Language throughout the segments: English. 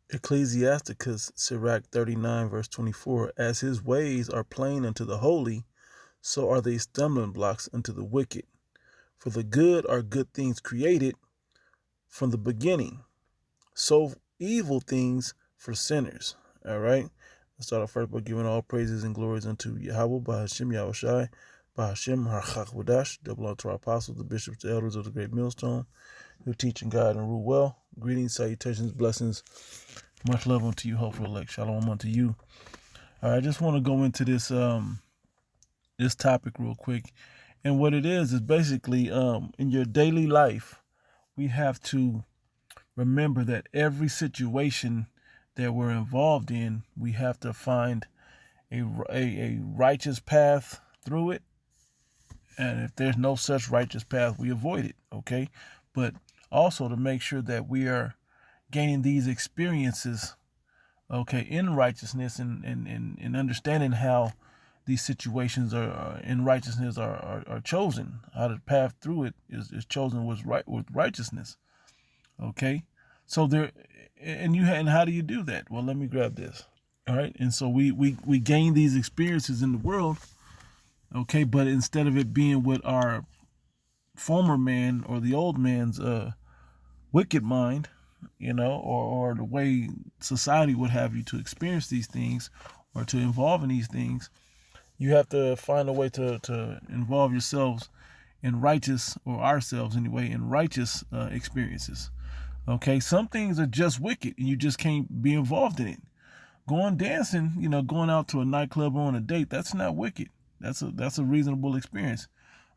Ecclesiasticus, Sirach 39, verse 24, as his ways are plain unto the holy, so are they stumbling blocks unto the wicked. For the good are good things created from the beginning, so evil things for sinners. All right. Let's start off first by giving all praises and glories unto Yahweh, Bahashim Yahushai, Bahashim Harchak double honor to our apostles, the bishops, the elders of the great millstone, who teach and guide and rule well. Greetings, salutations, blessings, much love unto you, hopeful elect. Shalom unto you. All right, I just want to go into this topic real quick. And what it is basically in your daily life, we have to remember that every situation that we're involved in, we have to find a righteous path through it. And if there's no such righteous path, we avoid it, okay? But also to make sure that we are gaining these experiences, okay, in righteousness and understanding how these situations are in righteousness are chosen, how the path through it is chosen with righteousness, okay? So there, and how do you do that? Well, let me grab this. All right, and so we gain these experiences in the world, okay, but instead of it being with our former man or the old man's wicked mind, or the way society would have you to experience these things or to involve in these things, you have to find a way to involve yourselves in righteous, or ourselves anyway, in righteous experiences. Okay, some things are just wicked and you just can't be involved in it. Going dancing, going out to a nightclub or on a date, that's not wicked. That's a reasonable experience.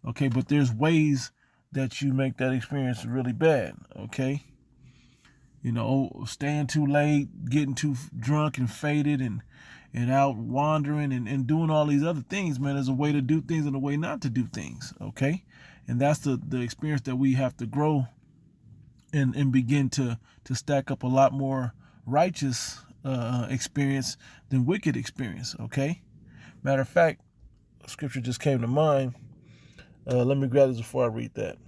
Okay, but there's ways that you make that experience really bad. Okay, staying too late, getting too drunk and faded, and out wandering and doing all these other things, man. There's a way to do things and a way not to do things. Okay, and that's the experience that we have to grow and begin to stack up a lot more righteous experience than wicked experience. Okay, matter of fact, scripture just came to mind. Let me grab this before I read that.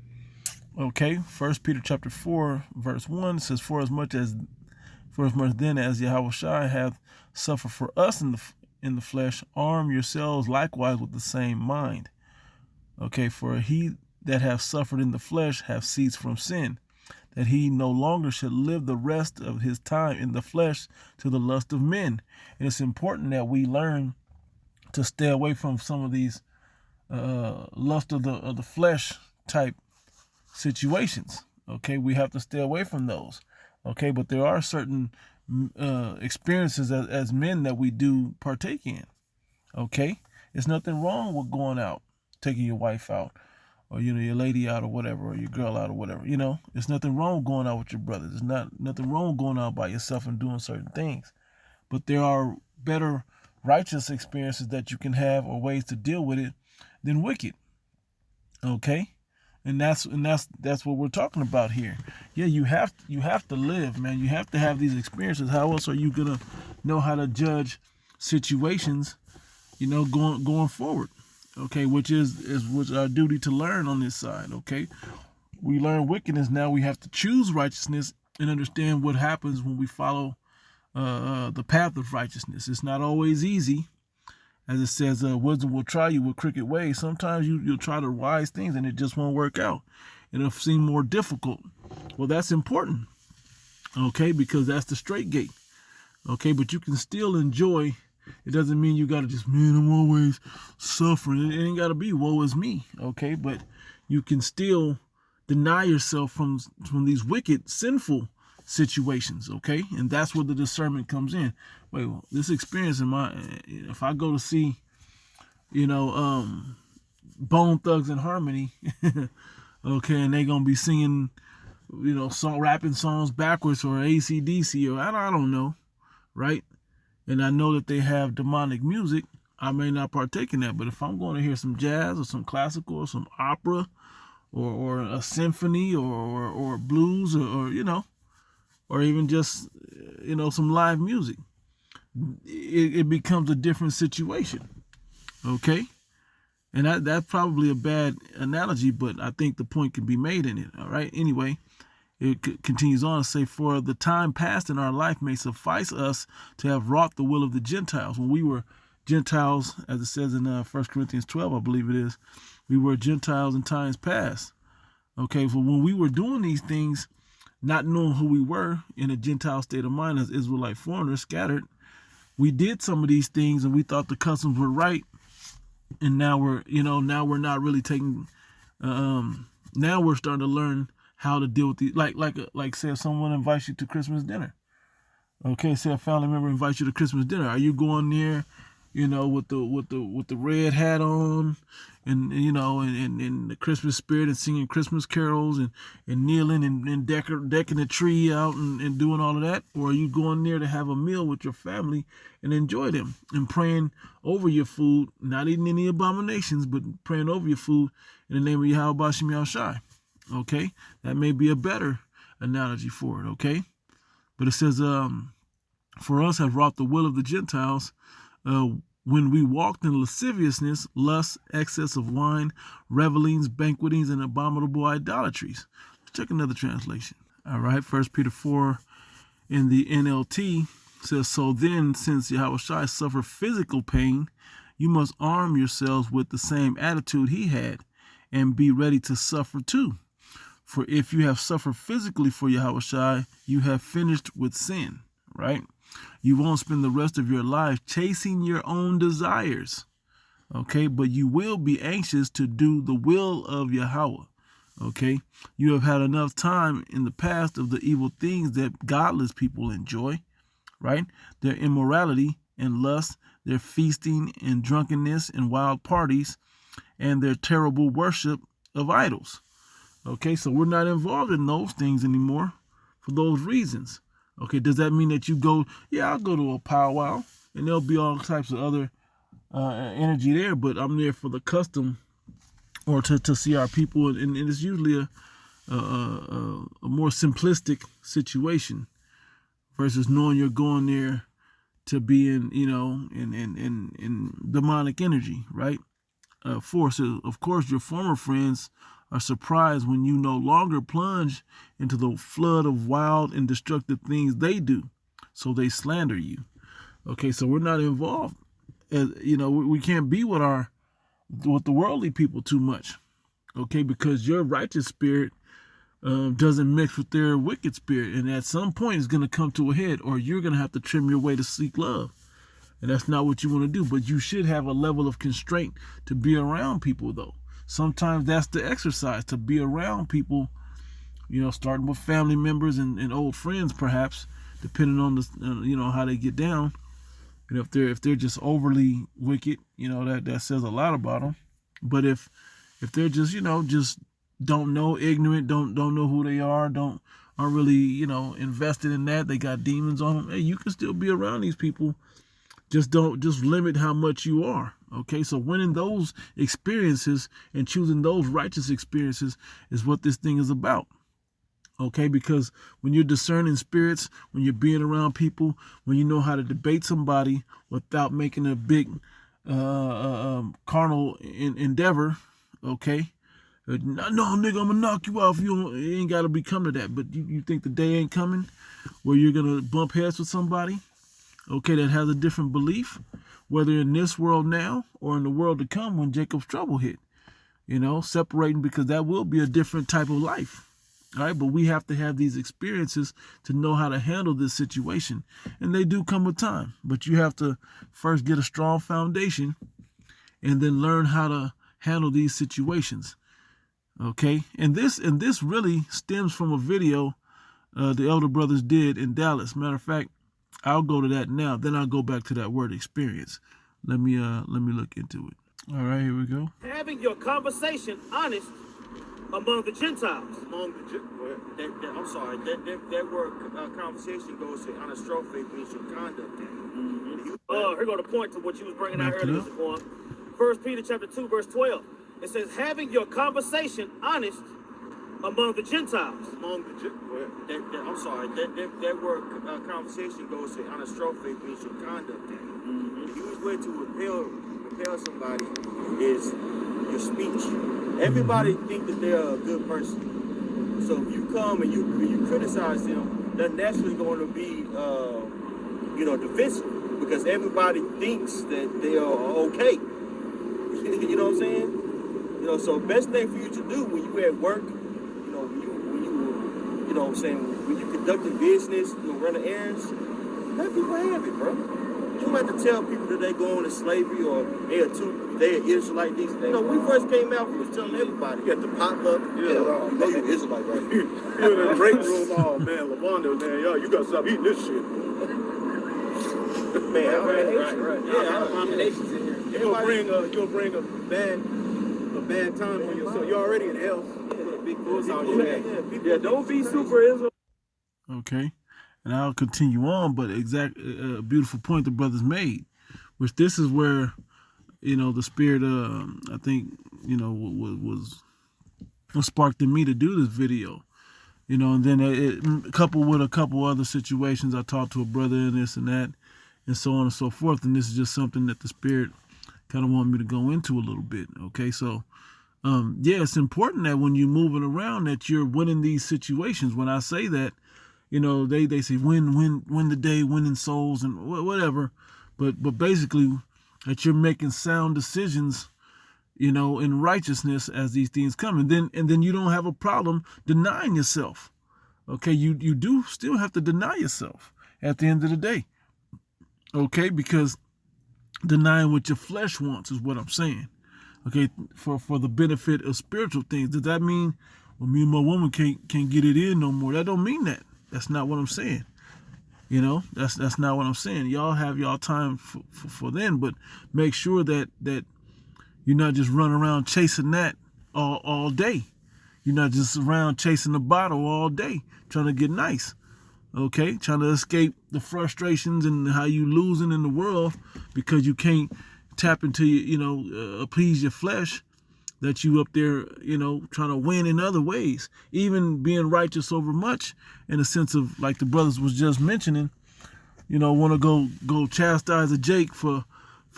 Okay, First Peter chapter 4 verse 1 says, for as much then as Yahushua hath suffered for us in the flesh, arm yourselves likewise with the same mind. Okay, for he that hath suffered in the flesh hath ceased from sin, that he no longer should live the rest of his time in the flesh to the lust of men. And it's important that we learn to stay away from some of these lust of the flesh type situations. Okay, we have to stay away from those. Okay, but there are certain experiences as men that we do partake in. Okay, there's nothing wrong with going out, taking your wife out, or your lady out, or whatever, or your girl out, or whatever. There's nothing wrong with going out with your brothers. There's nothing wrong with going out by yourself and doing certain things. But there are better righteous experiences that you can have, or ways to deal with it, than wicked. Okay, and that's what we're talking about here. Yeah, you have to live, man. You have to have these experiences. How else are you gonna know how to judge situations, going forward? Okay, which is our duty to learn on this side. Okay, we learn wickedness, now we have to choose righteousness and understand what happens when we follow the path of righteousness. It's not always easy. As it says, wisdom will try you with crooked ways. Sometimes you'll try the wise things and it just won't work out. It'll seem more difficult. Well, that's important, okay, because that's the straight gate. Okay, but you can still enjoy. It doesn't mean you got to just, man, I'm always suffering. It ain't got to be woe is me, okay? But you can still deny yourself from these wicked, sinful situations, okay? And that's where the discernment comes in. Wait, well, this experience if I go to see, Bone Thugs and Harmony, okay, and they gonna be singing, rapping songs backwards, or AC/DC, or I don't know, right? And I know that they have demonic music, I may not partake in that. But if I'm going to hear some jazz or some classical or some opera or a symphony or blues or even just some live music, it becomes a different situation. Okay, and that's probably a bad analogy, but I think the point can be made in it. All right. Anyway, it continues on to say, for the time past in our life may suffice us to have wrought the will of the Gentiles. When we were Gentiles, as it says in 1 Corinthians 12, I believe it is, we were Gentiles in times past. Okay, so when we were doing these things, not knowing who we were in a Gentile state of mind as Israelite foreigners scattered, we did some of these things and we thought the customs were right. And now we're not really taking, now we're starting to learn how to deal with these, like say if someone invites you to Christmas dinner. Okay, say a family member invites you to Christmas dinner. Are you going there, with the red hat on, and and the Christmas spirit, and singing Christmas carols, and kneeling and decking the tree out and doing all of that? Or are you going there to have a meal with your family and enjoy them and praying over your food, not eating any abominations, but praying over your food in the name of Yahweh Shem Yahushai? Okay, that may be a better analogy for it. Okay, but it says, for us have wrought the will of the Gentiles, when we walked in lasciviousness, lust, excess of wine, revelings, banquetings, and abominable idolatries. Let's check another translation. All right, 1 Peter 4 in the NLT says, so then, since Yahushua suffered physical pain, you must arm yourselves with the same attitude he had and be ready to suffer too. For if you have suffered physically for Yahushua, you have finished with sin, right? You won't spend the rest of your life chasing your own desires, okay? But you will be anxious to do the will of Yahweh, okay? You have had enough time in the past of the evil things that godless people enjoy, right? Their immorality and lust, their feasting and drunkenness and wild parties, and their terrible worship of idols. Okay, so we're not involved in those things anymore for those reasons. Okay, does that mean that you go, yeah, I'll go to a powwow and there'll be all types of other energy there, but I'm there for the custom or to see our people, and it's usually a more simplistic situation versus knowing you're going there to be in demonic energy, right? So of course, your former friends are surprised when you no longer plunge into the flood of wild and destructive things they do, so they slander you. Okay, so we're not involved. We can't be with the worldly people too much. Okay, because your righteous spirit doesn't mix with their wicked spirit, and at some point it's going to come to a head, or you're going to have to trim your way to seek love. And that's not what you want to do, but you should have a level of constraint to be around people, though. Sometimes that's the exercise, to be around people, starting with family members and old friends, perhaps, depending on the, how they get down. And if they're just overly wicked, that says a lot about them. But if they're just, just don't know, ignorant, don't know who they are, aren't really, invested in that, they got demons on them, hey, you can still be around these people. Just limit how much you are. Okay, so winning those experiences and choosing those righteous experiences is what this thing is about. Okay, because when you're discerning spirits, when you're being around people, when you know how to debate somebody without making a big carnal endeavor, okay, no, nigga, I'm gonna knock you off. You ain't gotta be coming to that. But you think the day ain't coming where you're gonna bump heads with somebody, okay, that has a different belief, whether in this world now or in the world to come when Jacob's trouble hit, separating, because that will be a different type of life. All right, but we have to have these experiences to know how to handle this situation, and they do come with time. But you have to first get a strong foundation and then learn how to handle these situations. Okay, and this really stems from a video the elder brothers did in Dallas. Matter of fact, I'll go to that now. Then I'll go back to that word experience. Let me look into it. All right, here we go. Having your conversation honest among the Gentiles. I'm sorry. That word conversation goes to anastrophe, means your conduct. Here go the point to what you was bringing out earlier, Mr. Quan. 1 Peter chapter 2, verse 12. It says, having your conversation honest among the Gentiles. I'm sorry. That word conversation goes to anastrophe, means your conduct. The easiest way to repel somebody is your speech. Everybody think that they're a good person. So if you come and you criticize them, they're naturally going to be, defensive because everybody thinks that they are okay. You know what I'm saying? So best thing for you to do when you at work, when you conducting business, running errands, let people have it, bro. You don't have to tell people that they going to slavery or they are Israelite. These, when we first came out, we was telling everybody. You got the potluck. Yeah, you know you're Israelite right here. You're in the break room. Oh man, Lavonda, man, yo, you gotta stop eating this shit. Man, right. Yeah, abominations in here. You'll bring a bad time on yourself. You're already in hell. Big bulls out here. Yeah, don't be super Israel. Okay. And I'll continue on, but a beautiful point the brothers made, which this is where, the spirit, I think, was sparked in me to do this video, and then it coupled with a couple other situations. I talked to a brother and this and that, and so on and so forth. And this is just something that the spirit kind of wanted me to go into a little bit. Okay. So, it's important that when you're moving around that you're winning these situations. When I say that, they say win the day, winning souls and whatever, but basically that you're making sound decisions, in righteousness as these things come, and then you don't have a problem denying yourself. Okay, you do still have to deny yourself at the end of the day. Okay, because denying what your flesh wants is what I'm saying. Okay, for the benefit of spiritual things. Does that mean, well, me and my woman can't get it in no more? That don't mean that. That's not what I'm saying. That's not what I'm saying. Y'all have y'all time for then, but make sure that you're not just running around chasing that all day. You're not just around chasing the bottle all day, trying to get nice. Okay, trying to escape the frustrations and how you losing in the world because you can't tap into appease your flesh. That you up there, trying to win in other ways, even being righteous over much, in a sense of like the brothers was just mentioning, want to go chastise a Jake for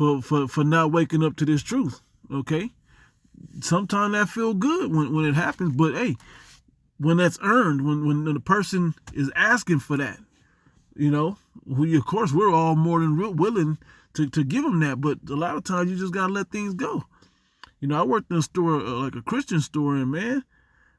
not waking up to this truth. Okay, sometimes that feel good when it happens, but hey, when that's earned, when the person is asking for that, of course we're all more than willing to give them that, but a lot of times you just gotta let things go. I worked in a store, like a Christian store, and man,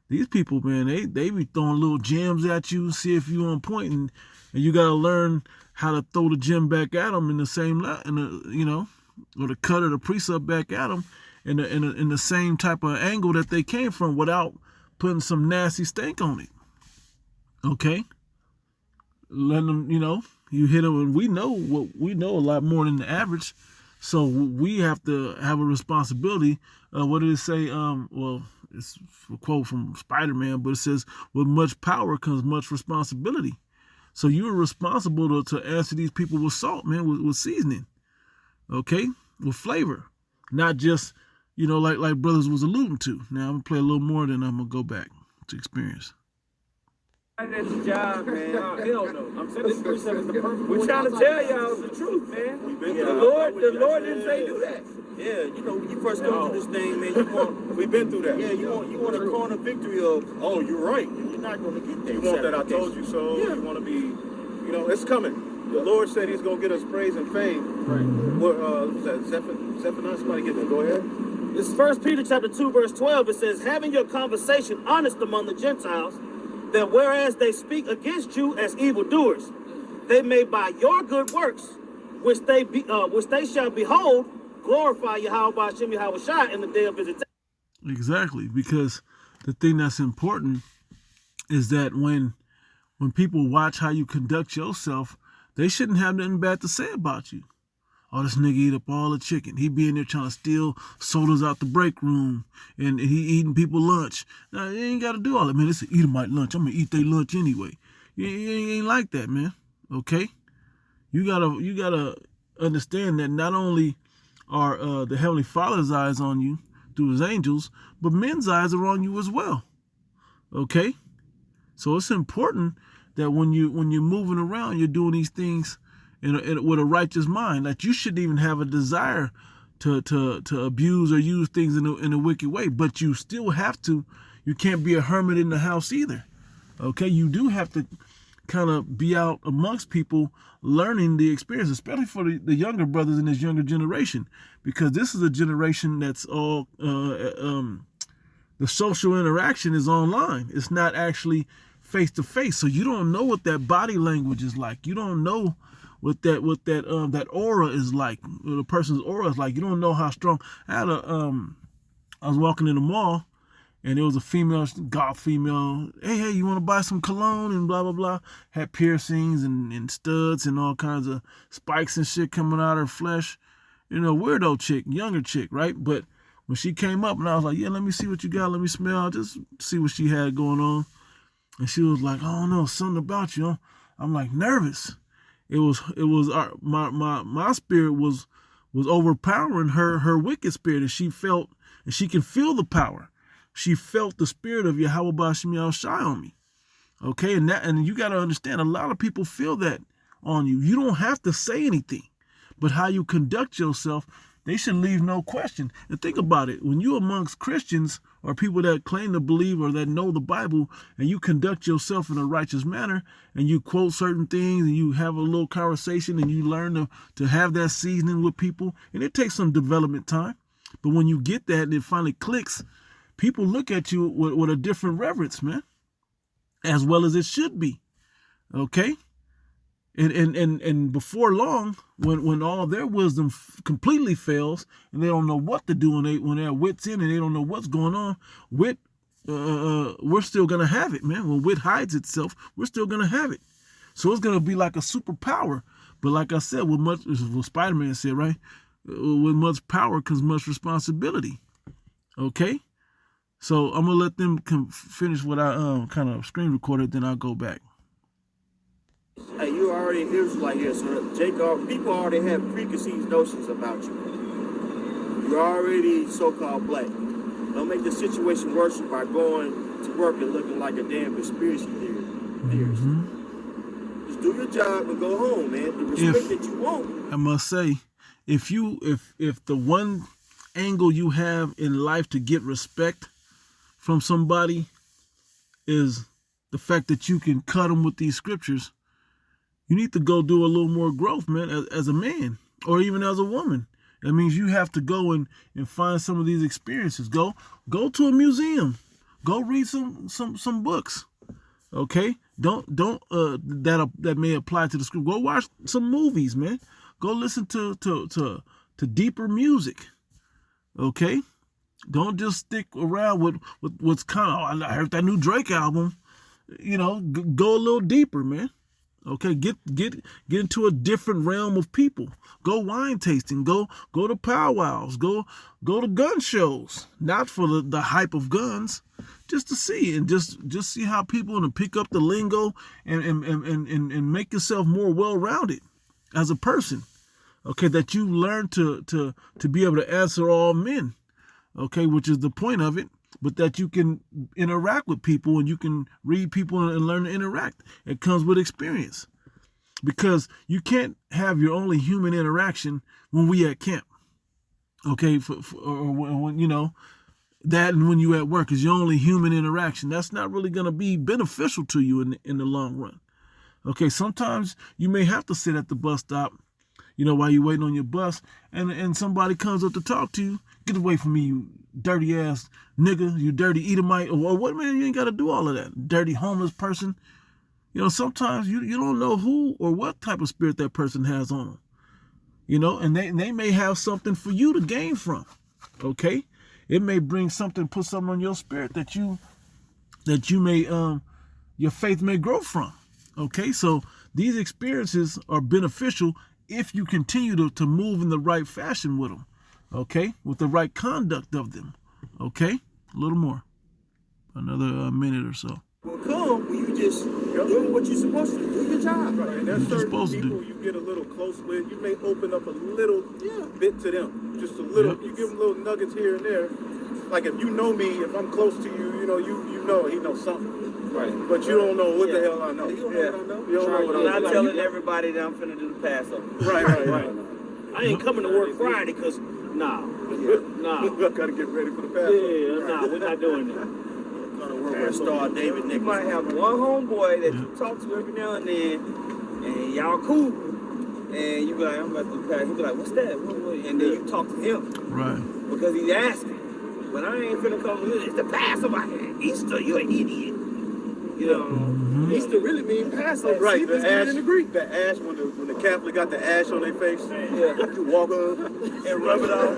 these people, man, they be throwing little gems at you, see if you on point, and you got to learn how to throw the gem back at them in the same, or the cut or the precept back at them in the same type of angle that they came from without putting some nasty stank on it. Okay? Letting them, you hit them, and we know a lot more than the average. So we have to have a responsibility. What did it say? It's a quote from Spider-Man, but it says, with much power comes much responsibility. So you're responsible to answer these people with salt, man, with seasoning. Okay? With flavor. Not just, like brothers was alluding to. Now I'm going to play a little more, then I'm going to go back to experience. That's your job, man. Hell no. I'm saying this precept is the perfect. We're trying to tell y'all the truth, man. The Lord didn't say do that. Yeah, when you first come to this thing, man, we've been through that. Yeah, you want a corner victory of, oh, you're right. You're not going to get that. You want that I told you so. Yeah. You want to be, it's coming. The Lord said he's going to get us praise and fame. Right. What was that? Zephaniah? Somebody get that. Go ahead. This is 1 Peter chapter 2, verse 12. It says, having your conversation honest among the Gentiles, that whereas they speak against you as evildoers, they may by your good works, which they shall behold, glorify Yahweh Hashem Yahweh in the day of visitation. Exactly, because the thing that's important is that when people watch how you conduct yourself, they shouldn't have nothing bad to say about you. Oh, this nigga eat up all the chicken. He be in there trying to steal sodas out the break room, and he eating people lunch. Now, you ain't got to do all that, man. It's an Edomite lunch. I'm going to eat their lunch anyway. You ain't like that, man. Okay? You gotta understand that not only are the Heavenly Father's eyes on you through his angels, but men's eyes are on you as well. Okay? So it's important that when you're moving around, you're doing these things with a righteous mind. That you shouldn't even have a desire to abuse or use things in a wicked way, but you still have to, you can't be a hermit in the house either. Okay, you do have to kind of be out amongst people learning the experience, especially for the younger brothers in this younger generation, because this is a generation that's all the social interaction is online. It's not actually face to face, so you don't know what that body language is like. You don't know what that aura is like, what a person's aura is like. You don't know how strong. I was walking in the mall, and there was a female, goth female. Hey, you want to buy some cologne and blah, blah, blah. Had piercings and studs and all kinds of spikes and shit coming out of her flesh. You know, weirdo chick, younger chick, right? But when she came up and I was like, yeah, let me see what you got. Let me smell. Just see what she had going on. And she was like, oh, no, something about you. I'm like, nervous. It was my spirit was overpowering her wicked spirit. And she felt, and she can feel the power. She felt the spirit of Yahweh Ba'Shem Yahushai on me. Okay, and you got to understand, a lot of people feel that on you. You don't have to say anything, but how you conduct yourself, they should leave no question. And think about it. When you amongst Christians or people that claim to believe or that know the Bible, and you conduct yourself in a righteous manner, and you quote certain things, and you have a little conversation, and you learn to have that seasoning with people, and it takes some development time. But when you get that and it finally clicks, people look at you with a different reverence, man, as well as it should be. Okay? And before long, when all their wisdom completely fails and they don't know what to do when they're wit's in and they don't know what's going on, wit, we're still going to have it, man. When wit hides itself, we're still going to have it. So it's going to be like a superpower. But like I said, what Spider-Man said, right? With much power comes much responsibility. Okay? So I'm going to let them finish what I kind of screen recorded, then I'll go back. Hey, you already, here's like here, so Jacob, people already have preconceived notions about you. You're already so-called black. Don't make the situation worse by going to work and looking like a damn conspiracy theorist. Mm-hmm. Just do your job and go home, man. The respect that you want. I must say, if the one angle you have in life to get respect from somebody is the fact that you can cut them with these scriptures, you need to go do a little more growth, man, as a man or even as a woman. That means you have to go and find some of these experiences. Go to a museum. Go read some books. Okay? Don't that may apply to the script. Go watch some movies, man. Go listen to deeper music. Okay? Don't just stick around with what's kind of, I heard that new Drake album. You know, go a little deeper, man. Okay, get into a different realm of people. Go wine tasting. Go to powwows. Go to gun shows. Not for the hype of guns, just to see and just see how people and pick up the lingo and make yourself more well-rounded as a person. Okay, that you learn to be able to answer all men. Okay, which is the point of it. But that you can interact with people and you can read people and learn to interact. It comes with experience. Because you can't have your only human interaction when we at camp. Okay, or when, you know, that and when you at work is your only human interaction. That's not really going to be beneficial to you in the long run. Okay, sometimes you may have to sit at the bus stop, you know, while you're waiting on your bus, and somebody comes up to talk to you. Get away from me, you dirty ass nigga, you dirty Edomite, or what, man? You ain't got to do all of that. Dirty homeless person. You know, sometimes you don't know who or what type of spirit that person has on them. You know, and they may have something for you to gain from. Okay? It may bring something, put something on your spirit that you may, your faith may grow from. Okay? So these experiences are beneficial if you continue to move in the right fashion with them. Okay, with the right conduct of them. Okay, a little more, another minute or so. Well, come when you just doing what you're supposed to do. Your job, right? And there's certain people you get a little close with. You may open up a little bit to them, just a little. Yep. You give them little nuggets here and there. Like if you know me, if I'm close to you, you know he knows something, right? But you don't know what the hell I know. You don't know what I know. You don't know what I know. I'm not telling everybody that I'm finna do the Passover. Right. I ain't coming to work Friday because. Nah. Gotta get ready for the Passover. Nah, we're not doing that. gonna work with star David You Nicholson. might have one homeboy that you talk to every now and then, and y'all cool. And you be like, I'm about to pass. He be like, what's that? What? And then you talk to him. Right. Because he's asking. But I ain't finna come with it. It's the Passover. Easter, you an idiot. You know, Easter really mean Passover. Right, the ash in the Greek. The ash when the Catholic got the ash on their face. Yeah. You walk up and rub it off.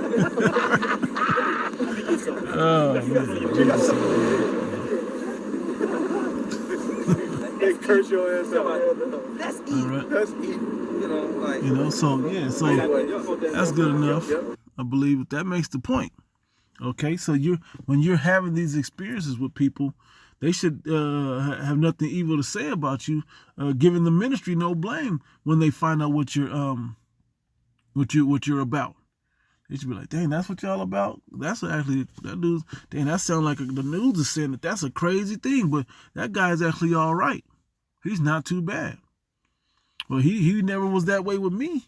They curse your ass out. that's All evil. right. That's evil. You know, So that's good enough. I believe that makes the point. Okay, so when you're having these experiences with people, they should have nothing evil to say about you, giving the ministry no blame when they find out what you're about. They should be like, dang, that's what y'all about? That's actually, that dude's, dang, that sounds like the news is saying that's a crazy thing, but that guy's actually all right. He's not too bad. Well, he never was that way with me.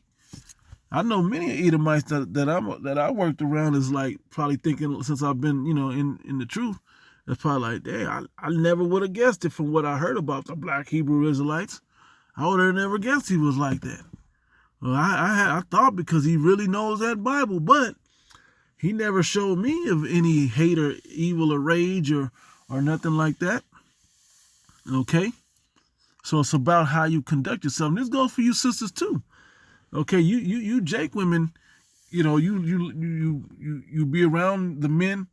I know many Edomites that I worked around is like probably thinking since I've been, in the truth, it's probably like, dang, I never would have guessed it from what I heard about the black Hebrew Israelites. I would have never guessed he was like that. Well, I thought because he really knows that Bible, but he never showed me of any hate or evil or rage or nothing like that. Okay? So it's about how you conduct yourself. And this goes for you sisters too. Okay, you Jake women, you be around the men,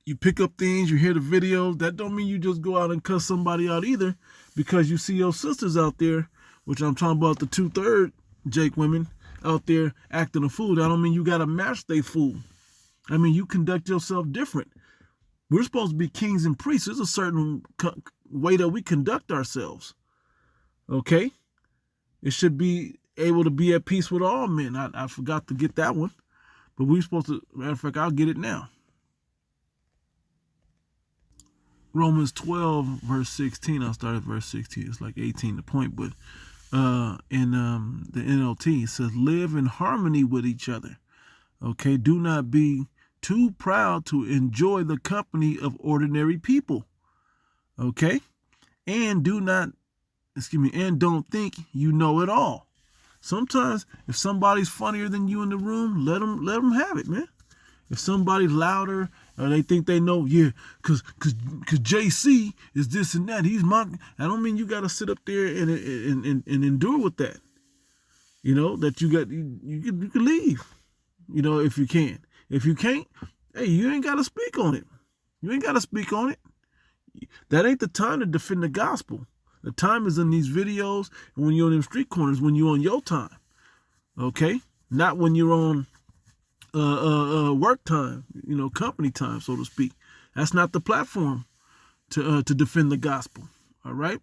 you pick up things, you hear the videos. That don't mean you just go out and cuss somebody out either, because you see your sisters out there, which I'm talking about the 2/3 Jake women out there acting a fool. That don't mean you gotta match they fool. I mean, you conduct yourself different. We're supposed to be kings and priests. There's a certain way that we conduct ourselves. Okay? It should be able to be at peace with all men. I forgot to get that one. But we're supposed to, matter of fact, I'll get it now. Romans 12, verse 16. I'll start at verse 16. It's like 18 the point, but in the NLT, it says, live in harmony with each other. Okay? Do not be too proud to enjoy the company of ordinary people. Okay? And don't think you know it all. Sometimes if somebody's funnier than you in the room, let them have it, man. If somebody's louder or they think they know, cause JC is this and that, he's my. I don't mean you got to sit up there and endure with that. That you can leave. If you can. If you can't, hey, you ain't got to speak on it. You ain't got to speak on it. That ain't the time to defend the gospel. The time is in these videos and when you're on them street corners, when you're on your time. Okay? Not when you're on work time, company time, so to speak. That's not the platform to defend the gospel. All right?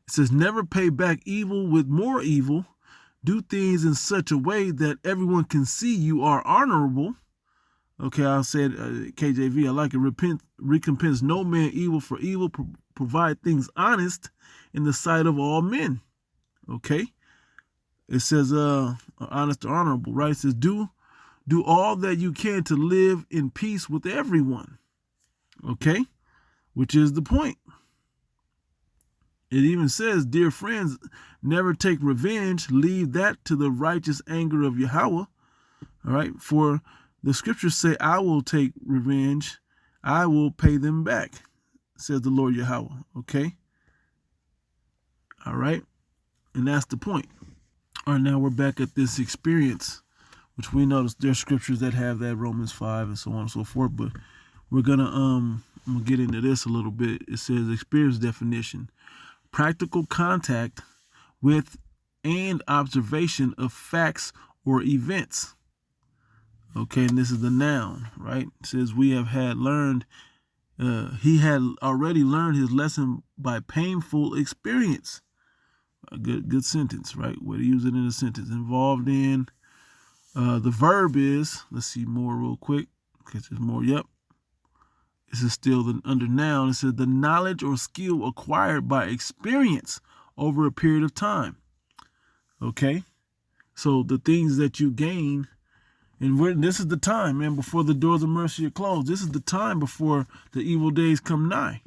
It says, never pay back evil with more evil. Do things in such a way that everyone can see you are honorable. Okay, I said KJV, I like it. Recompense no man evil for evil. Provide things honest in the sight of all men. Okay? It says honest or honorable, right? It says do all that you can to live in peace with everyone. Okay? Which is the point. It even says, dear friends, never take revenge. Leave that to the righteous anger of Yahweh. All right? For the scriptures say, I will take revenge. I will pay them back, says the Lord Yahweh. Okay? All right? And that's the point. All right, now we're back at this experience, which we notice there's scriptures that have that, Romans 5 and so on and so forth, but we're gonna I'm gonna get into this a little bit. It says experience definition: practical contact with and observation of facts or events. Okay, and this is the noun, right? It says we have had learned, he had already learned his lesson by painful experience. A good sentence, right? Way to use it in a sentence. Involved in, the verb is, let's see more real quick, because there's more, yep. This is still under noun. It says the knowledge or skill acquired by experience over a period of time. Okay? So the things that you gain And this is the time, man, before the doors of mercy are closed. This is the time before the evil days come nigh.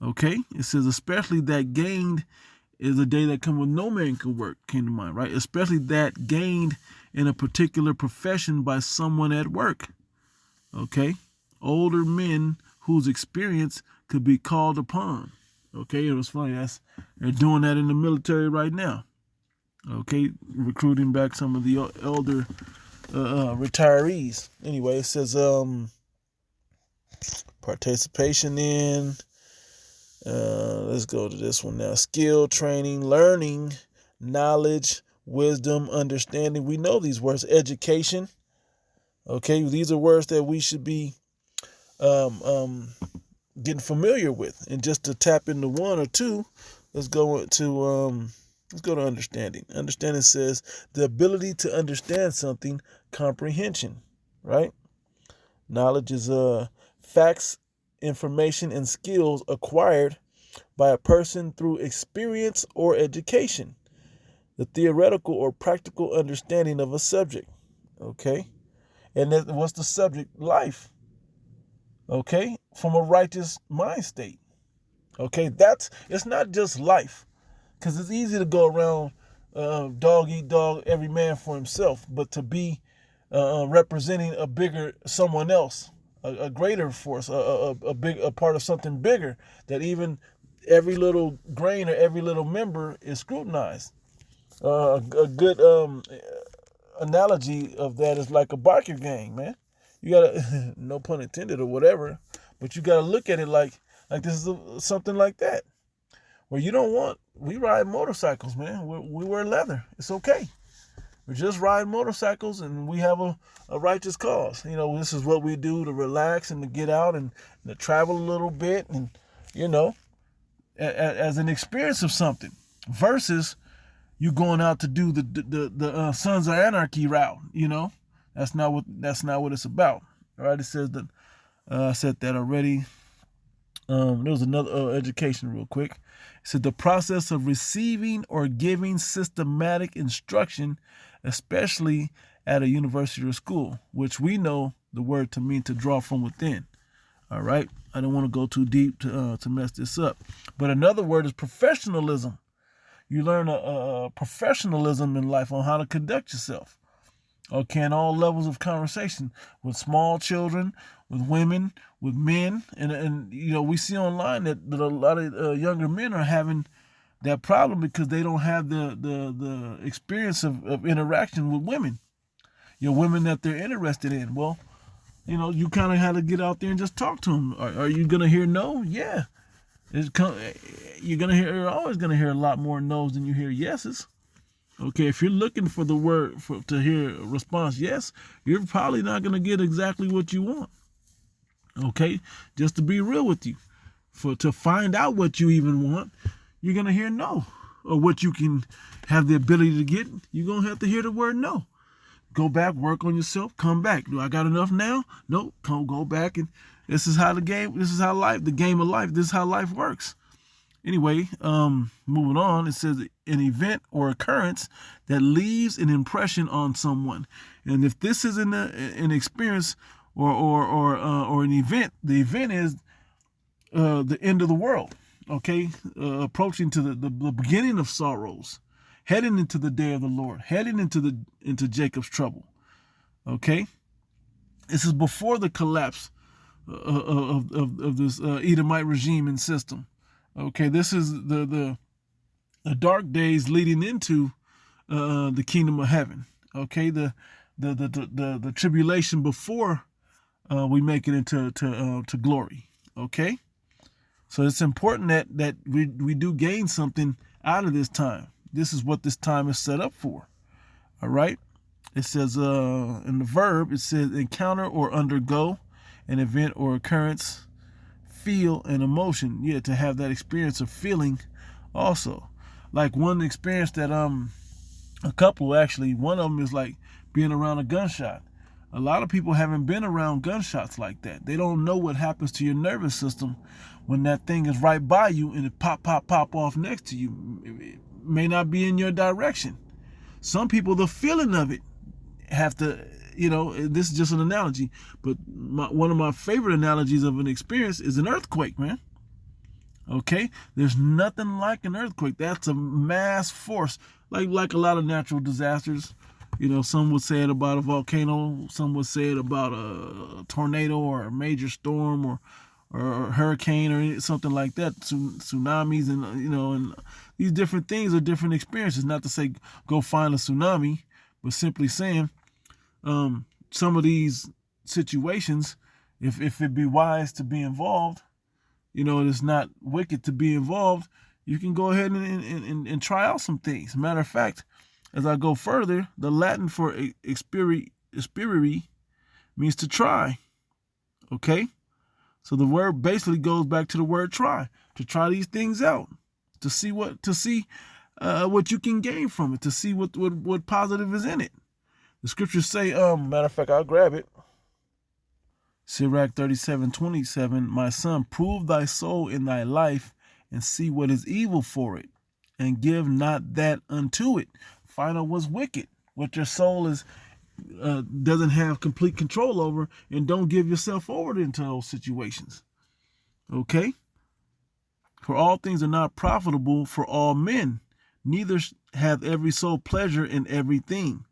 Okay? It says, especially that gained is a day that come when no man can work, came to mind, right? Especially that gained in a particular profession by someone at work. Okay? Older men whose experience could be called upon. Okay? It was funny. They're doing that in the military right now. Okay? Recruiting back some of the elder retirees. Anyway, it says participation in, let's go to this one now. Skill, training, learning, knowledge, wisdom, understanding. We know these words. Education. Okay, these are words that we should be getting familiar with. And just to tap into one or two, let's go to understanding. Understanding says the ability to understand something, comprehension, right? Knowledge is facts, information, and skills acquired by a person through experience or education. The theoretical or practical understanding of a subject. Okay? And what's the subject? Life. Okay? From a righteous mind state. Okay? It's not just life. Because it's easy to go around dog eat dog, every man for himself. But to be representing a bigger someone else, a greater force, a part of something bigger, that even every little grain or every little member is scrutinized. A good analogy of that is like a biker gang, man. You gotta, no pun intended or whatever, but you gotta look at it like this is something like that. Where we ride motorcycles, man. We wear leather. It's okay. We're just riding motorcycles and we have a righteous cause. You know, this is what we do to relax and to get out and to travel a little bit and, you know, as an experience of something versus you going out to do the Sons of Anarchy route, you know. That's not what it's about. All right, it says that I said that already. There was another education real quick. It said the process of receiving or giving systematic instruction, especially at a university or school, which we know the word to mean to draw from within. All right, I don't want to go too deep to mess this up. But another word is professionalism. You learn a professionalism in life on how to conduct yourself. Okay, in all levels of conversation, with small children, with women, with men, and you know, we see online that a lot of younger men are having that problem because they don't have the experience of interaction with women. You know, women that they're interested in. Well, you know, you kind of have to get out there and just talk to them. Are you gonna hear no? Yeah, you're always gonna hear a lot more no's than you hear yeses. Okay, if you're looking for the word to hear a response yes, you're probably not going to get exactly what you want. Okay, just to be real with you, to find out what you even want, you're going to hear no. Or what you can have the ability to get, you're going to have to hear the word no. Go back, work on yourself, come back. Do I got enough now? Nope, go back. And this is how the game of life, this is how life works. Anyway, moving on, it says an event or occurrence that leaves an impression on someone. And if this is an experience or an event, the event is the end of the world. Okay, approaching to the beginning of sorrows, heading into the day of the Lord, heading into Jacob's trouble. Okay, this is before the collapse of this Edomite regime and system. Okay, this is the dark days leading into the kingdom of heaven. Okay, the tribulation before we make it into to glory. Okay, so it's important that we do gain something out of this time. This is what this time is set up for. All right, it says in the verb, it says encounter or undergo an event or occurrence. Feel an emotion, to have that experience of feeling also. Like one experience that a couple actually, one of them is like being around a gunshot. A lot of people haven't been around gunshots like that. They don't know what happens to your nervous system when that thing is right by you and it pop off next to you. It may not be in your direction. Some people, the feeling of it this is just an analogy, but one of my favorite analogies of an experience is an earthquake, man. Okay, there's nothing like an earthquake. That's a mass force, like a lot of natural disasters. Some would say it about a volcano, some would say it about a tornado or a major storm or a hurricane or something like that, tsunamis, and and these different things are different experiences. Not to say go find a tsunami, but simply saying some of these situations, if it be wise to be involved, it's not wicked to be involved, you can go ahead and try out some things. Matter of fact, as I go further, the Latin for experire means to try. Okay? So the word basically goes back to the word try, to try these things out, to see what you can gain from it, to see what positive is in it. The scriptures say, matter of fact, I'll grab it. Sirach 37:27, my son, prove thy soul in thy life and see what is evil for it, and give not that unto it. Find out what's wicked, what your soul is doesn't have complete control over, and don't give yourself over into those situations. Okay? For all things are not profitable for all men, neither hath every soul pleasure in everything.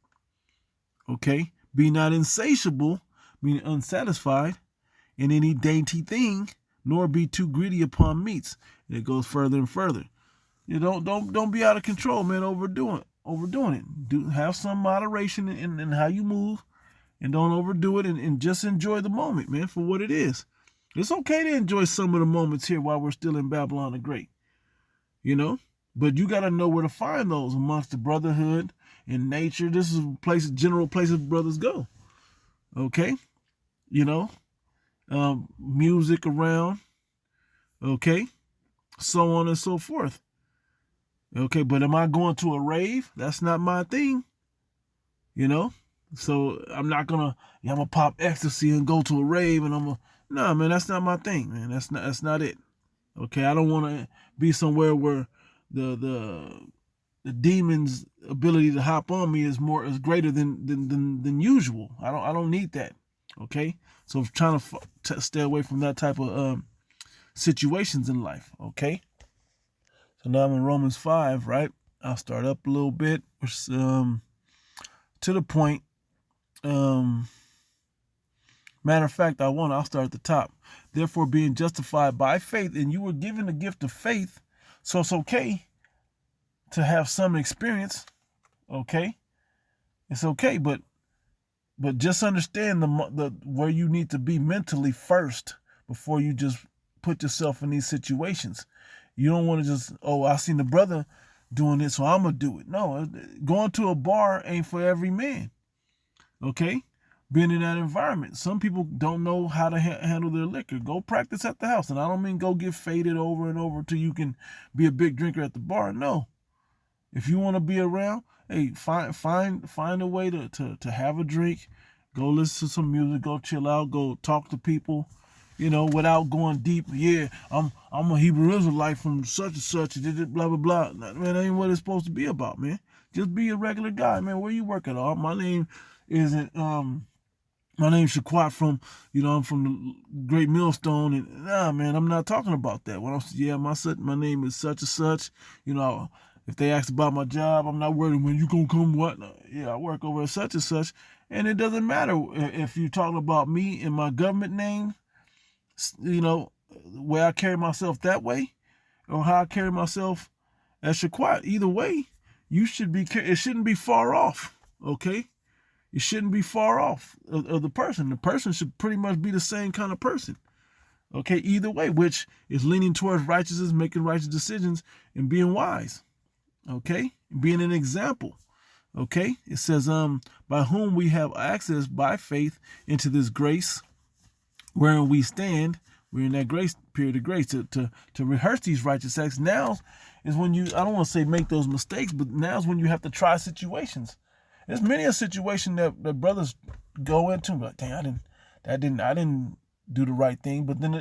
Okay? Be not insatiable, meaning unsatisfied, in any dainty thing, nor be too greedy upon meats. And it goes further and further. Don't be out of control, man. Overdoing it. Have some moderation in how you move, and don't overdo it, and just enjoy the moment, man, for what it is. It's okay to enjoy some of the moments here while we're still in Babylon the Great. But you got to know where to find those amongst the brotherhood in nature. This is general places brothers go. Okay? Music around. Okay? So on and so forth. Okay, but am I going to a rave? That's not my thing. So I'm not gonna pop ecstasy and go to a rave, and no, man, that's not my thing, man. That's not it. Okay, I don't want to be somewhere where the demon's ability to hop on me is greater than usual. I don't need that. Okay, so I'm trying to stay away from that type of situations in life. Okay. So now I'm in Romans 5, right? I'll start up a little bit, to the point. Matter of fact, I'll start at the top. Therefore, being justified by faith, and you were given the gift of faith, so it's okay to have some experience. Okay, it's okay, but just understand the where you need to be mentally first before you just put yourself in these situations. You don't want to just, I seen the brother doing it, so I'm going to do it. No, going to a bar ain't for every man. Okay? Being in that environment. Some people don't know how to handle their liquor. Go practice at the house. And I don't mean go get faded over and over till you can be a big drinker at the bar. No. If you want to be around, hey, find a way to have a drink. Go listen to some music. Go chill out. Go talk to people. Without going deep. Yeah, I'm a Hebrew Israelite from such and such, blah, blah, blah. Man, that ain't what it's supposed to be about, man. Just be a regular guy, man. Where you work at all? My name isn't, my name's Shaquat from, I'm from the Great Millstone. And nah, man, I'm not talking about that. When my name is such and such, if they ask about my job, I'm not worried when you gonna come, what? Yeah, I work over at such and such. And it doesn't matter if you're talking about me and my government name, the way I carry myself that way, or how I carry myself as Shaquat. Either way, it shouldn't be far off. Okay, it shouldn't be far off of the person. The person should pretty much be the same kind of person. Okay, either way, which is leaning towards righteousness, making righteous decisions, and being wise. Okay, being an example. Okay, it says, by whom we have access by faith into this grace wherein we stand. We're in that grace period of grace to rehearse these righteous acts. Now is when I don't want to say make those mistakes, but now is when you have to try situations. There's many a situation that brothers go into, but dang, I didn't do the right thing. But then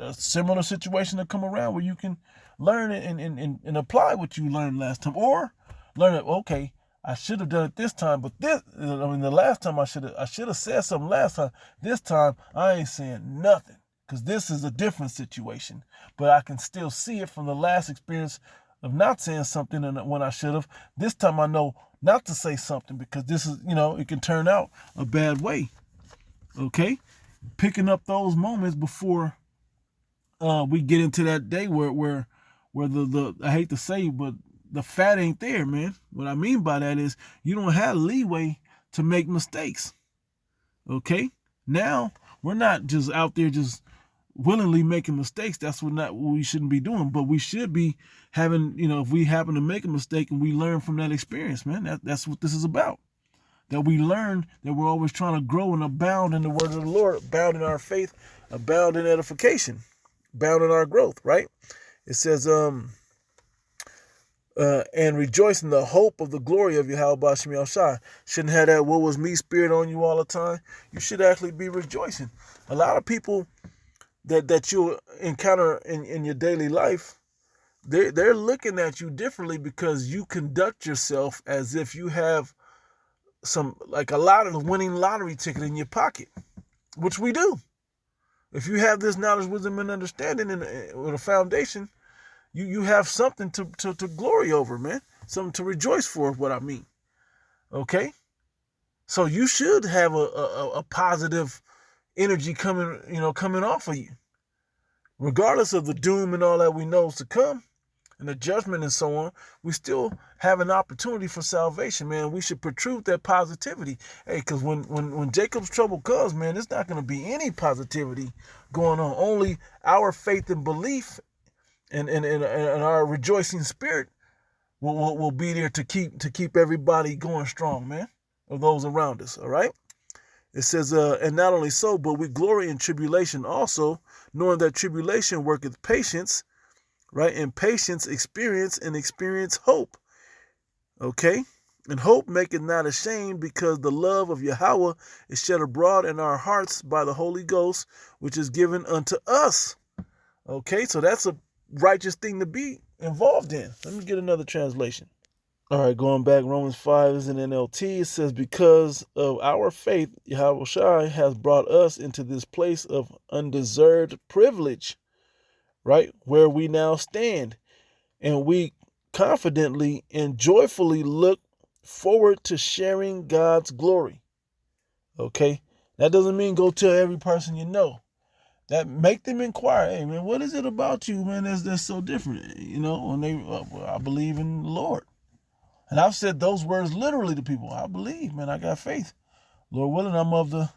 a similar situation will come around where you can learn and apply what you learned last time, or learn it. Okay, I should have done it this time, but the last time I should have said something last time. This time I ain't saying nothing because this is a different situation. But I can still see it from the last experience of not saying something when I should have. This time I know not to say something because this is, it can turn out a bad way. Okay? Picking up those moments before we get into that day where the I hate to say, but the fat ain't there, man. What I mean by that is you don't have leeway to make mistakes. Okay? Now, we're not just out there just willingly making mistakes. That's what we shouldn't be doing. But we should be having, if we happen to make a mistake and we learn from that experience, man, that's what this is about. That we learn that we're always trying to grow and abound in the word of the Lord, abound in our faith, abound in edification, abound in our growth, right? It says, and rejoice in the hope of the glory of Yahweh B'Shem Yahushua. Shouldn't have that "woe was me" spirit on you all the time. You should actually be rejoicing. A lot of people that you encounter in your daily life, they're looking at you differently because you conduct yourself as if you have a lot of the winning lottery ticket in your pocket, which we do. If you have this knowledge, wisdom, and understanding with a foundation, you have something to glory over, man. Something to rejoice for, what I mean. Okay? So you should have a positive energy coming off of you. Regardless of the doom and all that we know is to come, and the judgment and so on, we still have an opportunity for salvation, man. We should protrude that positivity. Hey, because when Jacob's trouble comes, man, there's not going to be any positivity going on. Only our faith and belief and our rejoicing spirit will be there to keep everybody going strong, man, of those around us, all right? It says, and not only so, but we glory in tribulation also, knowing that tribulation worketh patience, right? And patience experience, and experience hope. Okay? And hope maketh not ashamed, because the love of Yahweh is shed abroad in our hearts by the Holy Ghost, which is given unto us. Okay? So that's a righteous thing to be involved in. Let me get another translation. All right, going back, Romans 5 is in NLT. It says, because of our faith, Yahweh has brought us into this place of undeserved privilege, right, where we now stand, and we confidently and joyfully look forward to sharing God's glory. Okay, that doesn't mean go tell every person you know. That make them inquire. Hey, man, what is it about you, man, that's so different? When I believe in the Lord, and I've said those words literally to people. I believe, man, I got faith. Lord willing, I'm of the,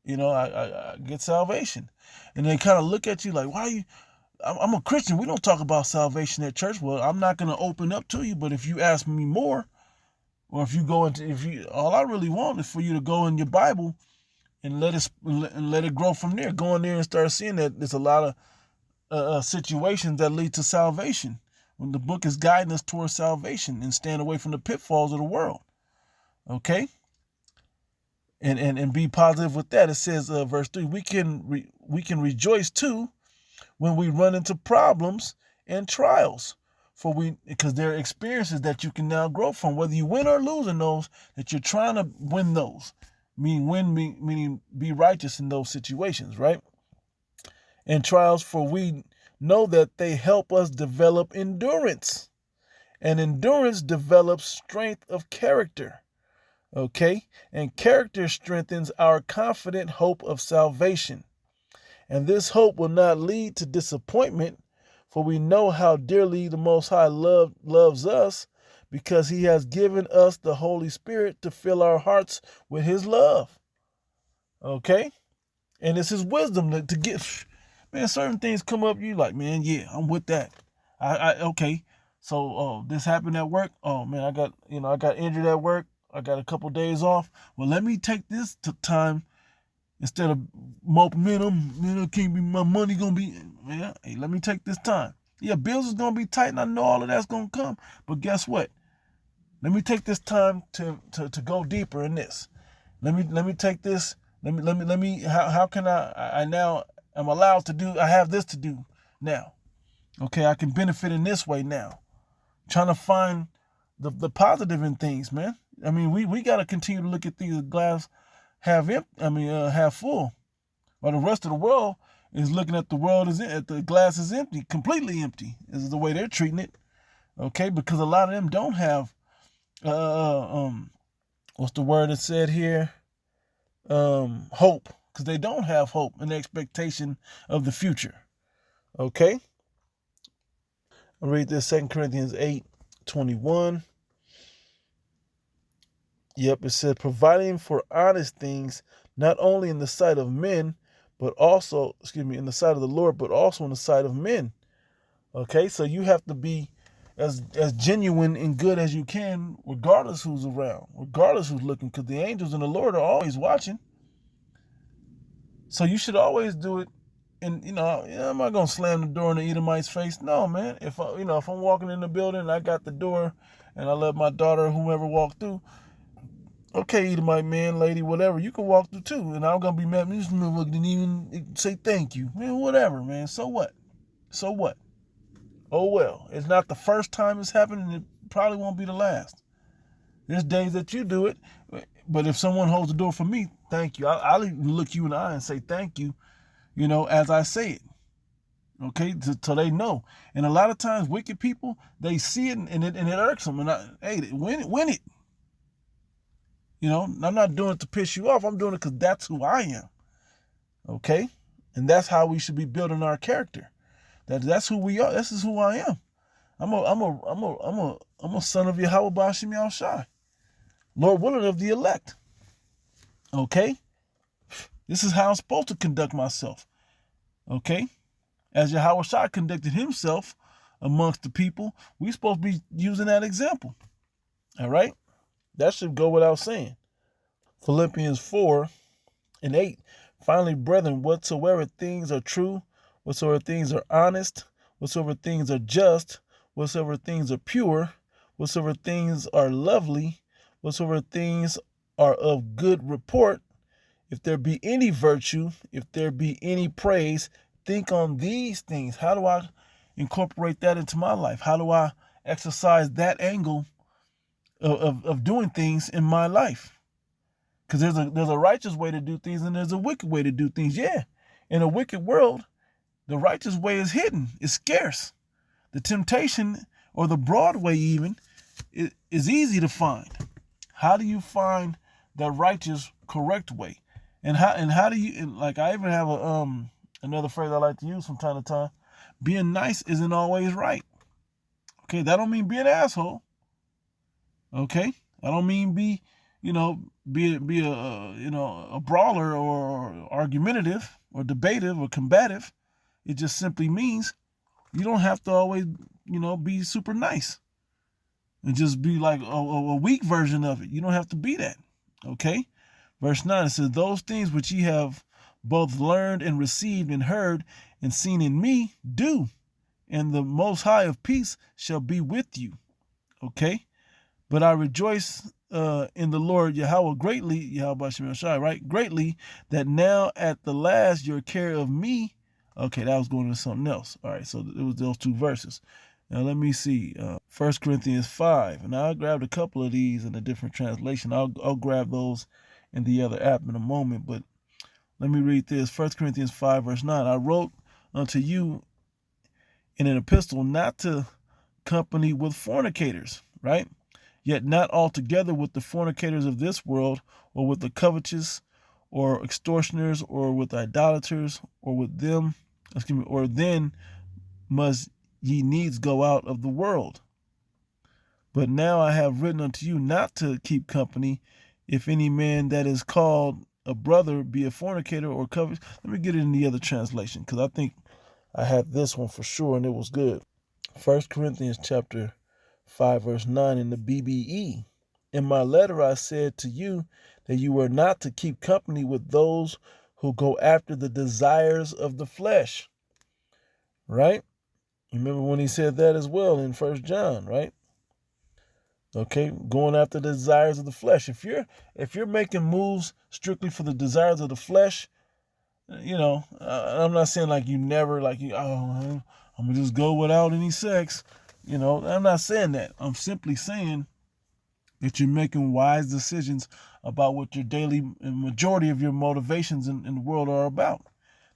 I get salvation, and they kind of look at you like, why are you? I'm a Christian. We don't talk about salvation at church. Well, I'm not going to open up to you, but if you ask me more, or all I really want is for you to go in your Bible and let it grow from there. Go in there and start seeing that there's a lot of situations that lead to salvation. When the book is guiding us towards salvation and stand away from the pitfalls of the world. Okay? And be positive with that. It says, verse 3, we can rejoice too when we run into problems and trials, because there are experiences that you can now grow from, whether you win or lose in those, that you're trying to win those, meaning be righteous in those situations, right? And trials, for we know that they help us develop endurance, and endurance develops strength of character. Okay, and character strengthens our confident hope of salvation. And this hope will not lead to disappointment, for we know how dearly the Most High loves us, because he has given us the Holy Spirit to fill our hearts with his love. Okay? And it's his wisdom to get, man, certain things come up, you like, man, yeah, I'm with that. Okay. So, this happened at work. Oh man, I got injured at work. I got a couple days off. Well, let me take this time. Instead of moping, man, can't be, my money gonna be, man, hey, let me take this time. Yeah, bills is gonna be tight, and I know all of that's gonna come. But guess what? Let me take this time to go deeper in this. Let me take this. Let me. How can I now am allowed to do? I have this to do now. Okay, I can benefit in this way now. Trying to find the positive in things, man. I mean, we got to continue to look at things as glass half full, while the rest of the world is looking at the world at the glass is empty, completely empty. Is the way they're treating it. Okay, because a lot of them don't have what's the word that said here? Hope, because they don't have hope and expectation of the future. Okay, I'll read this 2 Corinthians 8:21. Yep, it said, providing for honest things, not only in the sight of men, but also, in the sight of the Lord, but also in the sight of men. Okay, so you have to be as genuine and good as you can, regardless who's around, regardless who's looking, because the angels and the Lord are always watching. So you should always do it. And I'm not gonna slam the door in the Edomite's face. No, man. If I'm walking in the building and I got the door and I let my daughter or whomever walk through, okay, Edomite man, lady, whatever, you can walk through too. And I'm gonna be mad. This motherfucker didn't even say thank you, man. Whatever, man. So what? So what? Oh well. It's not the first time it's happened, and it probably won't be the last. There's days that you do it, but if someone holds the door for me, thank you. I'll even look you in the eye and say thank you. As I say it, okay, so they know. And a lot of times, wicked people, they see it and it irks them. And win it. I'm not doing it to piss you off. I'm doing it because that's who I am. Okay, and that's how we should be building our character. That's who we are. This is who I am. I'm a son of Yahweh Bashim Yahushai, Lord willing of the elect. Okay, this is how I'm supposed to conduct myself. Okay, as Yahweh Shai conducted himself amongst the people, we're supposed to be using that example. All right, that should go without saying. Philippians 4:8. Finally, brethren, whatsoever things are true, whatsoever things are honest, whatsoever things are just, whatsoever things are pure, whatsoever things are lovely, whatsoever things are of good report, if there be any virtue, if there be any praise, think on these things. How do I incorporate that into my life? How do I exercise that angle of doing things in my life? Because there's a righteous way to do things and there's a wicked way to do things. Yeah, in a wicked world, the righteous way is hidden, it's scarce. The temptation, or the broad way even, is easy to find. How do you find the righteous, correct way? And how do you, like, I even have another phrase I like to use from time to time. Being nice isn't always right. Okay, that don't mean be an asshole. Okay, I don't mean be a brawler or argumentative or debative or combative. It just simply means you don't have to always be super nice and just be like a weak version of it. You don't have to be that. Okay. Verse 9, it says, those things which ye have both learned and received and heard and seen in me, do, and the Most High of peace shall be with you. Okay? But I rejoice in the Lord Yahweh greatly, Yahweh Bashim Yahushai, right? Greatly, that now at the last your care of me. Okay, that was going into something else. All right, so it was those two verses. Now let me see. 1 Corinthians 5. And I grabbed a couple of these in a different translation. I'll grab those in the other app in a moment, but let me read this. 1 Corinthians 5 verse 9. I wrote unto you in an epistle not to company with fornicators, right? Yet not altogether with the fornicators of this world, or with the covetous, or extortioners, or with idolaters, or with them, or then must ye needs go out of the world. But now I have written unto you not to keep company, if any man that is called a brother be a fornicator or covetous. Let me get it in the other translation, because I think I had this one for sure, and it was good. 1 Corinthians chapter 5 verse 9 in the BBE. In my letter I said to you that you were not to keep company with those who go after the desires of the flesh. Right? You remember when he said that as well in 1 John, right? Okay, going after the desires of the flesh. If you're making moves strictly for the desires of the flesh, I'm not saying like you never, I'm gonna just go without any sex. I'm not saying that. I'm simply saying that you're making wise decisions about what your daily and majority of your motivations in the world are about.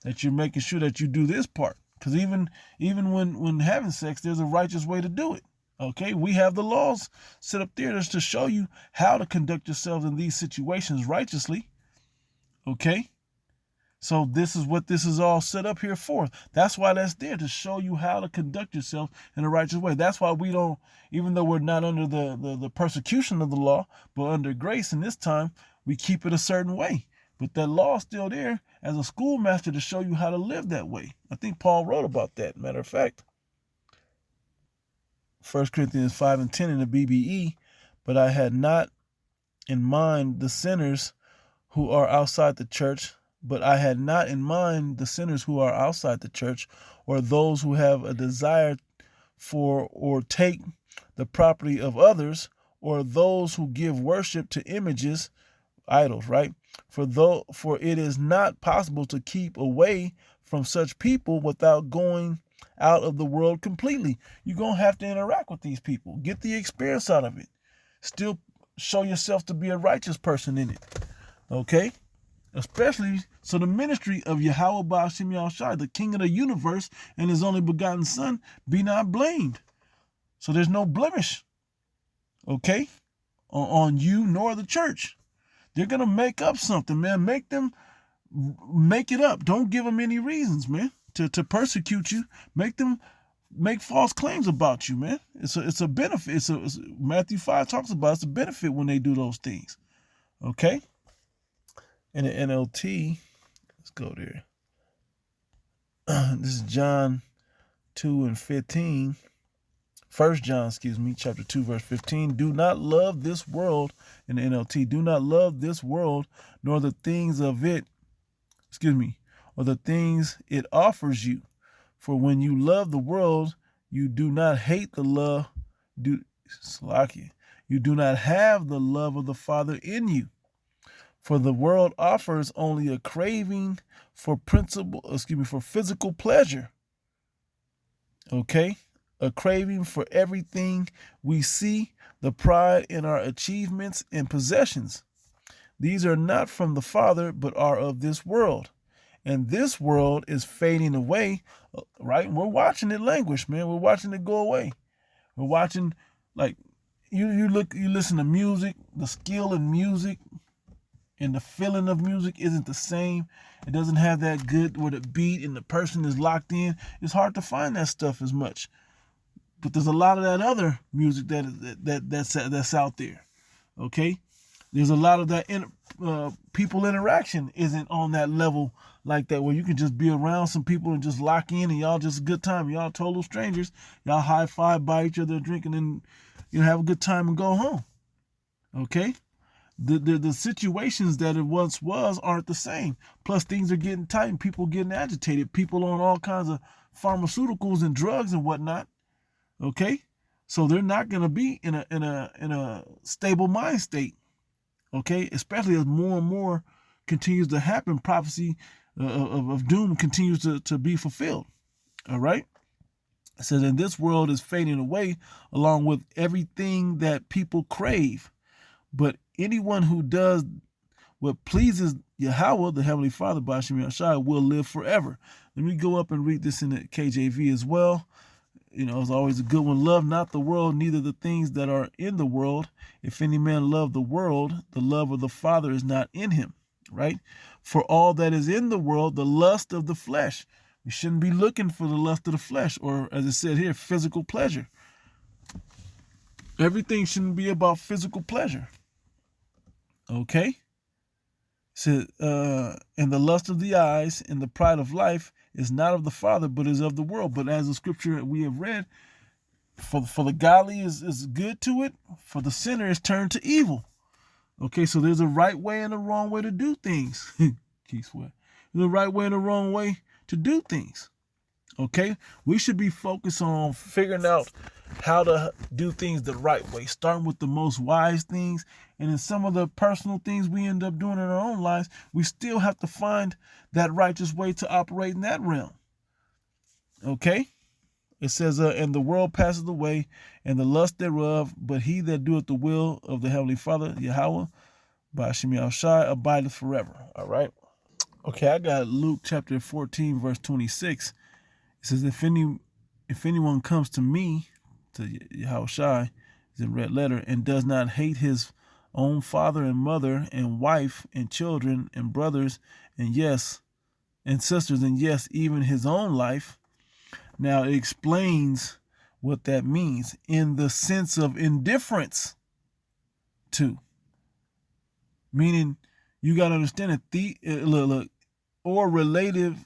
That you're making sure that you do this part. Because even when having sex, there's a righteous way to do it. Okay, we have the laws set up there just to show you how to conduct yourselves in these situations righteously. Okay, so this is what this is all set up here for. That's why that's there, to show you how to conduct yourself in a righteous way. That's why we don't, even though we're not under the persecution of the law, but under grace in this time, we keep it a certain way. But that law is still there as a schoolmaster to show you how to live that way. I think Paul wrote about that, matter of fact. 1 Corinthians 5:10 in the BBE, but I had not in mind the sinners who are outside the church, or those who have a desire for or take the property of others, or those who give worship to images, idols, right? For it is not possible to keep away from such people without going out of the world completely. You're going to have to interact with these people. Get the experience out of it. Still show yourself to be a righteous person in it. Okay? Especially, so the ministry of Yahweh Ba'ashem Yahushua, the King of the universe and his only begotten Son, be not blamed. So there's no blemish, okay, on you nor the church. They're going to make up something, man. Make it up. Don't give them any reasons, man, to persecute you. Make them make false claims about you, man. It's a benefit. Matthew 5 talks about it's a benefit when they do those things, okay? In the NLT, let's go there. This is John 2:15. 1 John, chapter 2, verse 15. Do not love this world, in the NLT. Do not love this world, nor the things of it, or the things it offers you. For when you love the world, you do not hate the love, you do not have the love of the Father in you. For the world offers only a craving for physical pleasure. Okay? A craving for everything we see, the pride in our achievements and possessions. These are not from the Father, but are of this world. And this world is fading away, right? We're watching it languish, man. We're watching it go away. We're watching, like, you listen to music, the skill in music and the feeling of music isn't the same. It doesn't have that good where the beat and the person is locked in. It's hard to find that stuff as much. But there's a lot of that other music that's out there, okay? There's a lot of that people interaction isn't on that level like that, where you can just be around some people and just lock in and y'all just a good time. Y'all total strangers. Y'all high five by each other, drinking, and have a good time and go home, okay? The situations that it once was aren't the same. Plus, things are getting tight and people getting agitated. People on all kinds of pharmaceuticals and drugs and whatnot. Okay, so they're not going to be in a stable mind state. Okay, especially as more and more continues to happen, prophecy of doom continues to be fulfilled. All right, it says, and this world is fading away along with everything that people crave. But anyone who does what pleases Yahweh, the Heavenly Father, Ba'ashem Yahushua, will live forever. Let me go up and read this in the KJV as well. It's always a good one. Love not the world, neither the things that are in the world. If any man love the world, the love of the Father is not in him, right? For all that is in the world, the lust of the flesh. We shouldn't be looking for the lust of the flesh, or as it said here, physical pleasure. Everything shouldn't be about physical pleasure. Okay? So, and the lust of the eyes and the pride of life is not of the Father, but is of the world. But as the scripture we have read, for the godly is good to it, for the sinner is turned to evil. Okay, so there's a right way and a wrong way to do things. There's a right way and a wrong way to do things. Okay, we should be focused on figuring out how to do things the right way, starting with the most wise things. And in some of the personal things we end up doing in our own lives, we still have to find that righteous way to operate in that realm. Okay? It says, and the world passeth away, and the lust thereof, but he that doeth the will of the Heavenly Father, Yahweh, by Hashem Yahushai, abideth forever. All right. Okay, I got Luke chapter 14, verse 26. It says, if anyone comes to me, to Yahushai, is in red letter, and does not hate his own father and mother and wife and children and brothers and sisters, and yes, even his own life. Now it explains what that means in the sense of indifference to. Meaning, you got to understand that or relative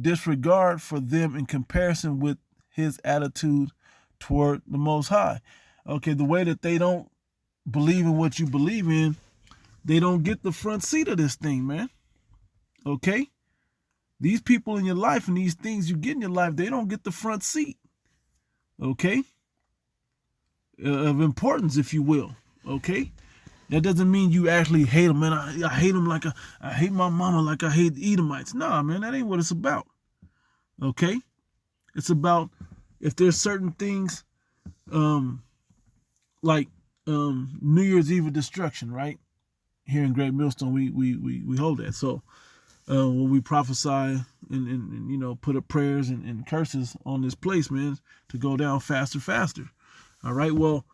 disregard for them in comparison with his attitude toward the Most High. Okay, the way that they don't believe in what you believe in, they don't get the front seat of this thing, man. Okay? These people in your life and these things you get in your life, they don't get the front seat. Okay? Of importance, if you will. Okay? That doesn't mean you actually hate them, man. I hate them like I hate my mama like I hate Edomites. Nah, man, that ain't what it's about. Okay? It's about if there's certain things like New Year's Eve of destruction, right? Here in Great Millstone, we hold that. So when we prophesy and put up prayers and curses on this place, man, to go down faster. All right. Well,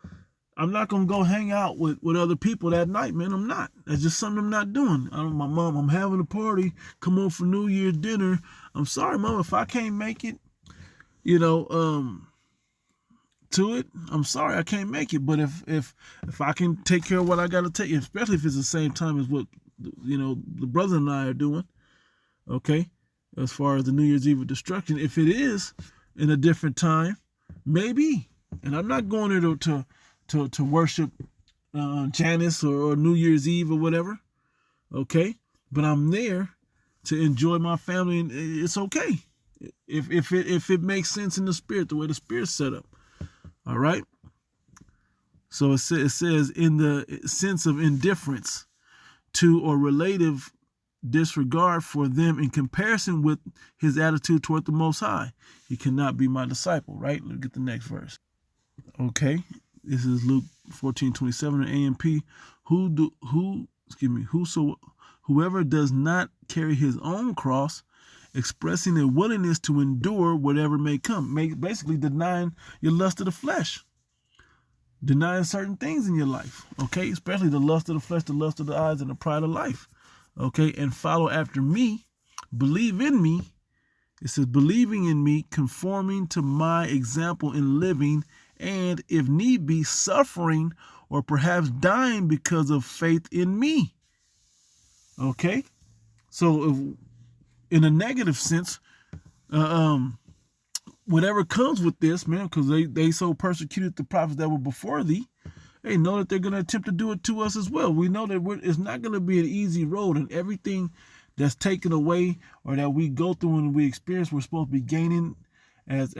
I'm not gonna go hang out with other people that night, man. I'm not. That's just something I'm not doing. My mom, I'm having a party. Come on for New Year's dinner. I'm sorry, Mom, if I can't make it, to it, I'm sorry I can't make it. But if I can take care of what I got to take, especially if it's the same time as what the brother and I are doing. Okay, as far as the New Year's Eve of destruction, if it is in a different time, maybe. And I'm not going there to worship Janus or New Year's Eve or whatever. Okay, but I'm there to enjoy my family, and it's okay if it makes sense in the spirit, the way the spirit's set up. All right. So it says in the sense of indifference to or relative disregard for them in comparison with his attitude toward the Most High, he cannot be my disciple. Right. Let's get the next verse. Okay. This is Luke 14:27 AMP. Whoever does not carry his own cross, expressing a willingness to endure whatever may come, basically denying your lust of the flesh, denying certain things in your life, okay, especially the lust of the flesh, the lust of the eyes, and the pride of life, okay, and follow after me, believe in me. It says believing in me, conforming to my example in living, and if need be, suffering or perhaps dying because of faith in me. Okay, so in a negative sense, whatever comes with this, man, because they so persecuted the prophets that were before thee, they know that they're going to attempt to do it to us as well. We know that it's not going to be an easy road, and everything that's taken away or that we go through and we experience, we're supposed to be gaining as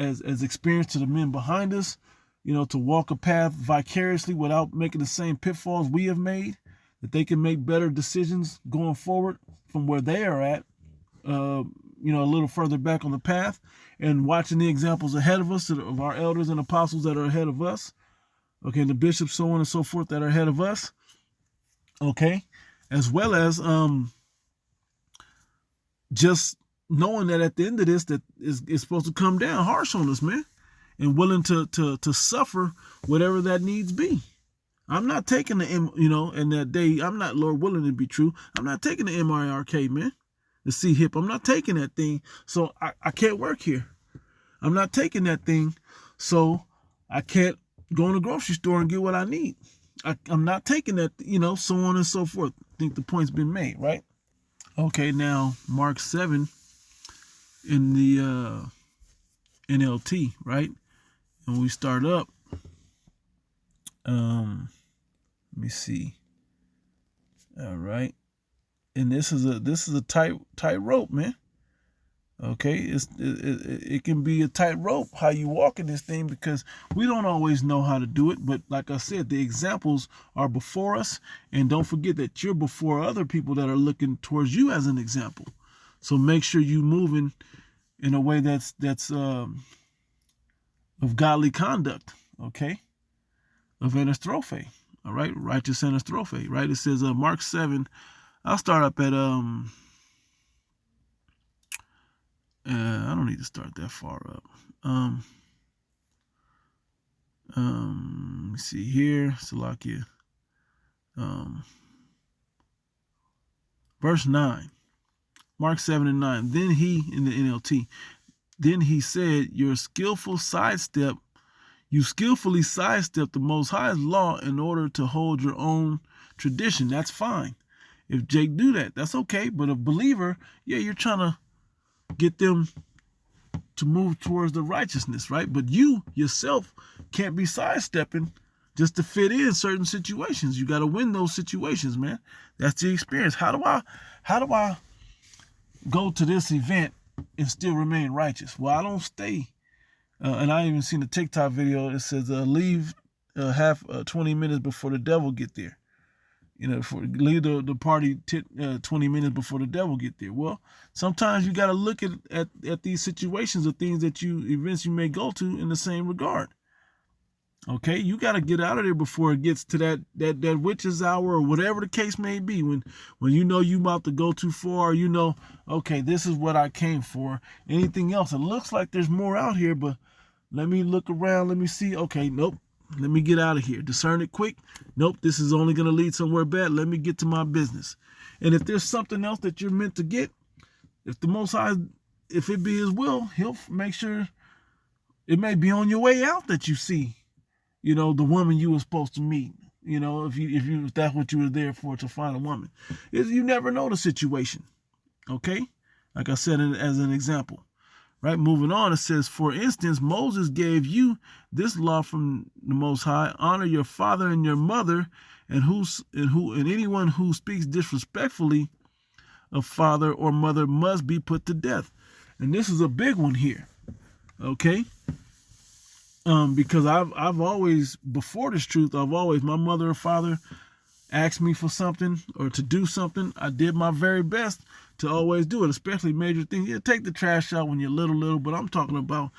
experience to the men behind us, to walk a path vicariously without making the same pitfalls we have made, that they can make better decisions going forward from where they are at, a little further back on the path, and watching the examples ahead of us, of our elders and apostles that are ahead of us, okay, and the bishops, so on and so forth, that are ahead of us, okay, as well as just knowing that at the end of this, that it's supposed to come down harsh on us, man, and willing to suffer whatever that needs be. I'm not taking the in that day, I'm not, Lord willing to be true, I'm not taking the MIRK, man. The C-hip, I'm not taking that thing, so I can't work here. I'm not taking that thing, so I can't go in the grocery store and get what I need. I'm not taking that, so on and so forth. I think the point's been made, right? Okay, now Mark 7 in the NLT, right? And we start up. Let me see. All right. And this is a tight rope, man. Okay, it can be a tight rope how you walk in this thing, because we don't always know how to do it. But like I said, the examples are before us, and don't forget that you're before other people that are looking towards you as an example. So make sure you moving in a way that's of godly conduct, okay, of anastrophe, all right, righteous anastrophe, right? It says Mark 7. I'll start up at I don't need to start that far up. Let me see here, Salakia. Verse 9. Mark 7 and 9. Then he, in the NLT, then he said, you skillfully sidestep the Most High's law in order to hold your own tradition. That's fine. If Jake do that, that's okay. But a believer, yeah, you're trying to get them to move towards the righteousness, right? But you yourself can't be sidestepping just to fit in certain situations. You got to win those situations, man. That's the experience. How do I go to this event and still remain righteous? Well, I don't stay. And I even seen a TikTok video. It says leave 20 minutes before the devil get there. Leave the party 20 minutes before the devil get there. Well, sometimes you got to look at these situations or events you may go to in the same regard. Okay, you got to get out of there before it gets to that witch's hour or whatever the case may be. When you know you about to go too far, okay, this is what I came for. Anything else? It looks like there's more out here, but let me look around. Let me see. Okay, nope. Let me get out of here. Discern it quick. Nope, this is only going to lead somewhere bad. Let me get to my business. And if there's something else that you're meant to get, if the Most High, if it be His will, He'll make sure it may be on your way out that you see, the woman you were supposed to meet. If that's what you were there for, to find a woman. You never know the situation. Okay, like I said as an example. Right, moving on, it says, for instance, Moses gave you this law from the Most High: honor your father and your mother, and anyone who speaks disrespectfully of father or mother must be put to death. And this is a big one here, okay? Because I've always, before this truth, my mother or father asked me for something or to do something, I did my very best to always do it, especially major things. Yeah, take the trash out when you're little, but I'm talking about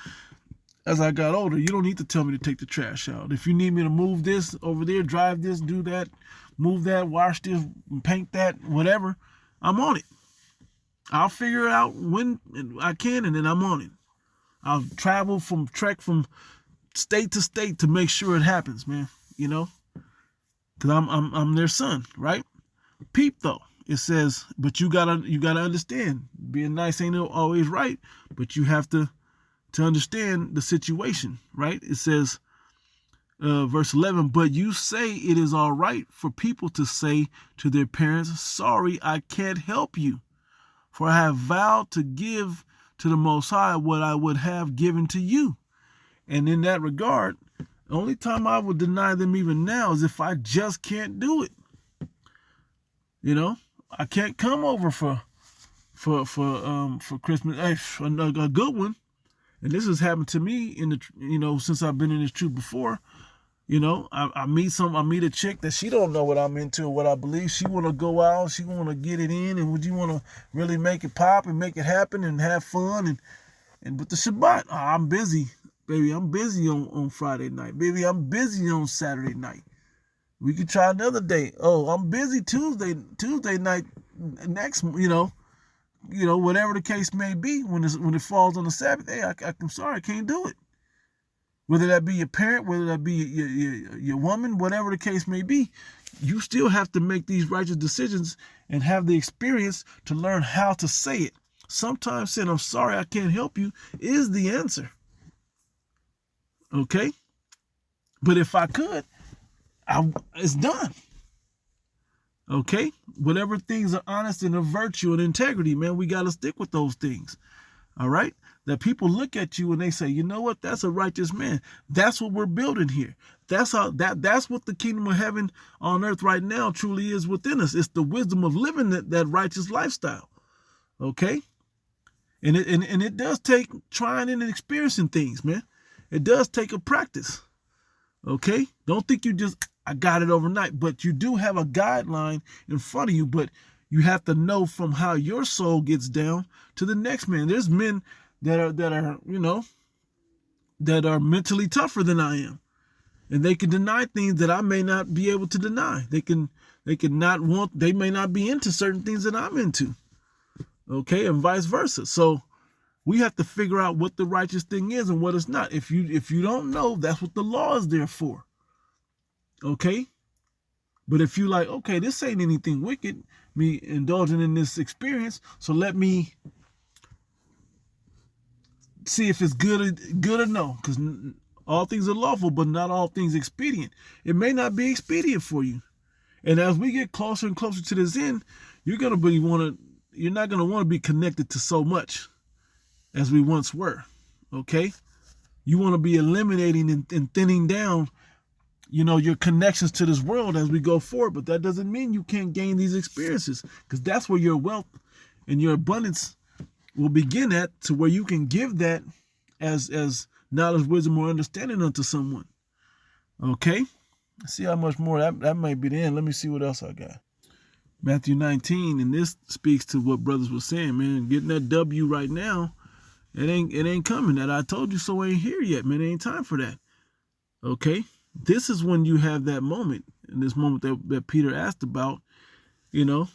as I got older. You don't need to tell me to take the trash out. If you need me to move this over there, drive this, do that, move that, wash this, paint that, whatever, I'm on it. I'll figure it out when I can, and then I'm on it. I'll trek from state to state to make sure it happens, man. Because I'm their son, right? Peep though. It says, but you gotta understand, being nice ain't always right, but you have to understand the situation, right? It says, verse 11, but you say it is all right for people to say to their parents, sorry, I can't help you, for I have vowed to give to the Most High what I would have given to you. And in that regard, the only time I would deny them even now is if I just can't do it. I can't come over for Christmas. Hey, a good one. And this has happened to me since I've been in this truth before. I meet a chick that she don't know what I'm into or what I believe. She want to go out, she want to get it in, and would you want to really make it pop and make it happen and have fun and with the Shabbat, I'm busy, baby. I'm busy on Friday night, baby. I'm busy on Saturday night. We could try another day. Oh, I'm busy Tuesday night next, whatever the case may be when it falls on the Sabbath. Hey, I'm sorry, I can't do it. Whether that be your parent, whether that be your woman, whatever the case may be, you still have to make these righteous decisions and have the experience to learn how to say it. Sometimes saying, I'm sorry, I can't help you is the answer. Okay? But if I could, it's done. Okay? Whatever things are honest and of virtue and integrity, man, we got to stick with those things. All right? That people look at you and they say, you know what? That's a righteous man. That's what we're building here. That's what the kingdom of heaven on earth right now truly is within us. It's the wisdom of living that righteous lifestyle. Okay? And it does take trying and experiencing things, man. It does take a practice. Okay? Don't think I got it overnight, but you do have a guideline in front of you, but you have to know from how your soul gets down to the next man. There's men that are that are mentally tougher than I am. And they can deny things that I may not be able to deny. They may not be into certain things that I'm into. Okay, and vice versa. So we have to figure out what the righteous thing is and what it's not. If you don't know, that's what the law is there for. Okay? But if you like, okay, this ain't anything wicked, me indulging in this experience, so let me see if it's good or no, because all things are lawful, but not all things expedient. It may not be expedient for you. And as we get closer and closer to this end, you're not gonna want to be connected to so much as we once were. Okay? You want to be eliminating and thinning down, your connections to this world as we go forward. But that doesn't mean you can't gain these experiences, because that's where your wealth and your abundance will begin at, to where you can give that as knowledge, wisdom, or understanding unto someone. Okay? See how much more that might be the end. Let me see what else I got. Matthew 19, and this speaks to what brothers were saying, man. Getting that W right now, it ain't coming. That I told you so ain't here yet, man. It ain't time for that. Okay? This is when you have that moment, in this moment that Peter asked about, but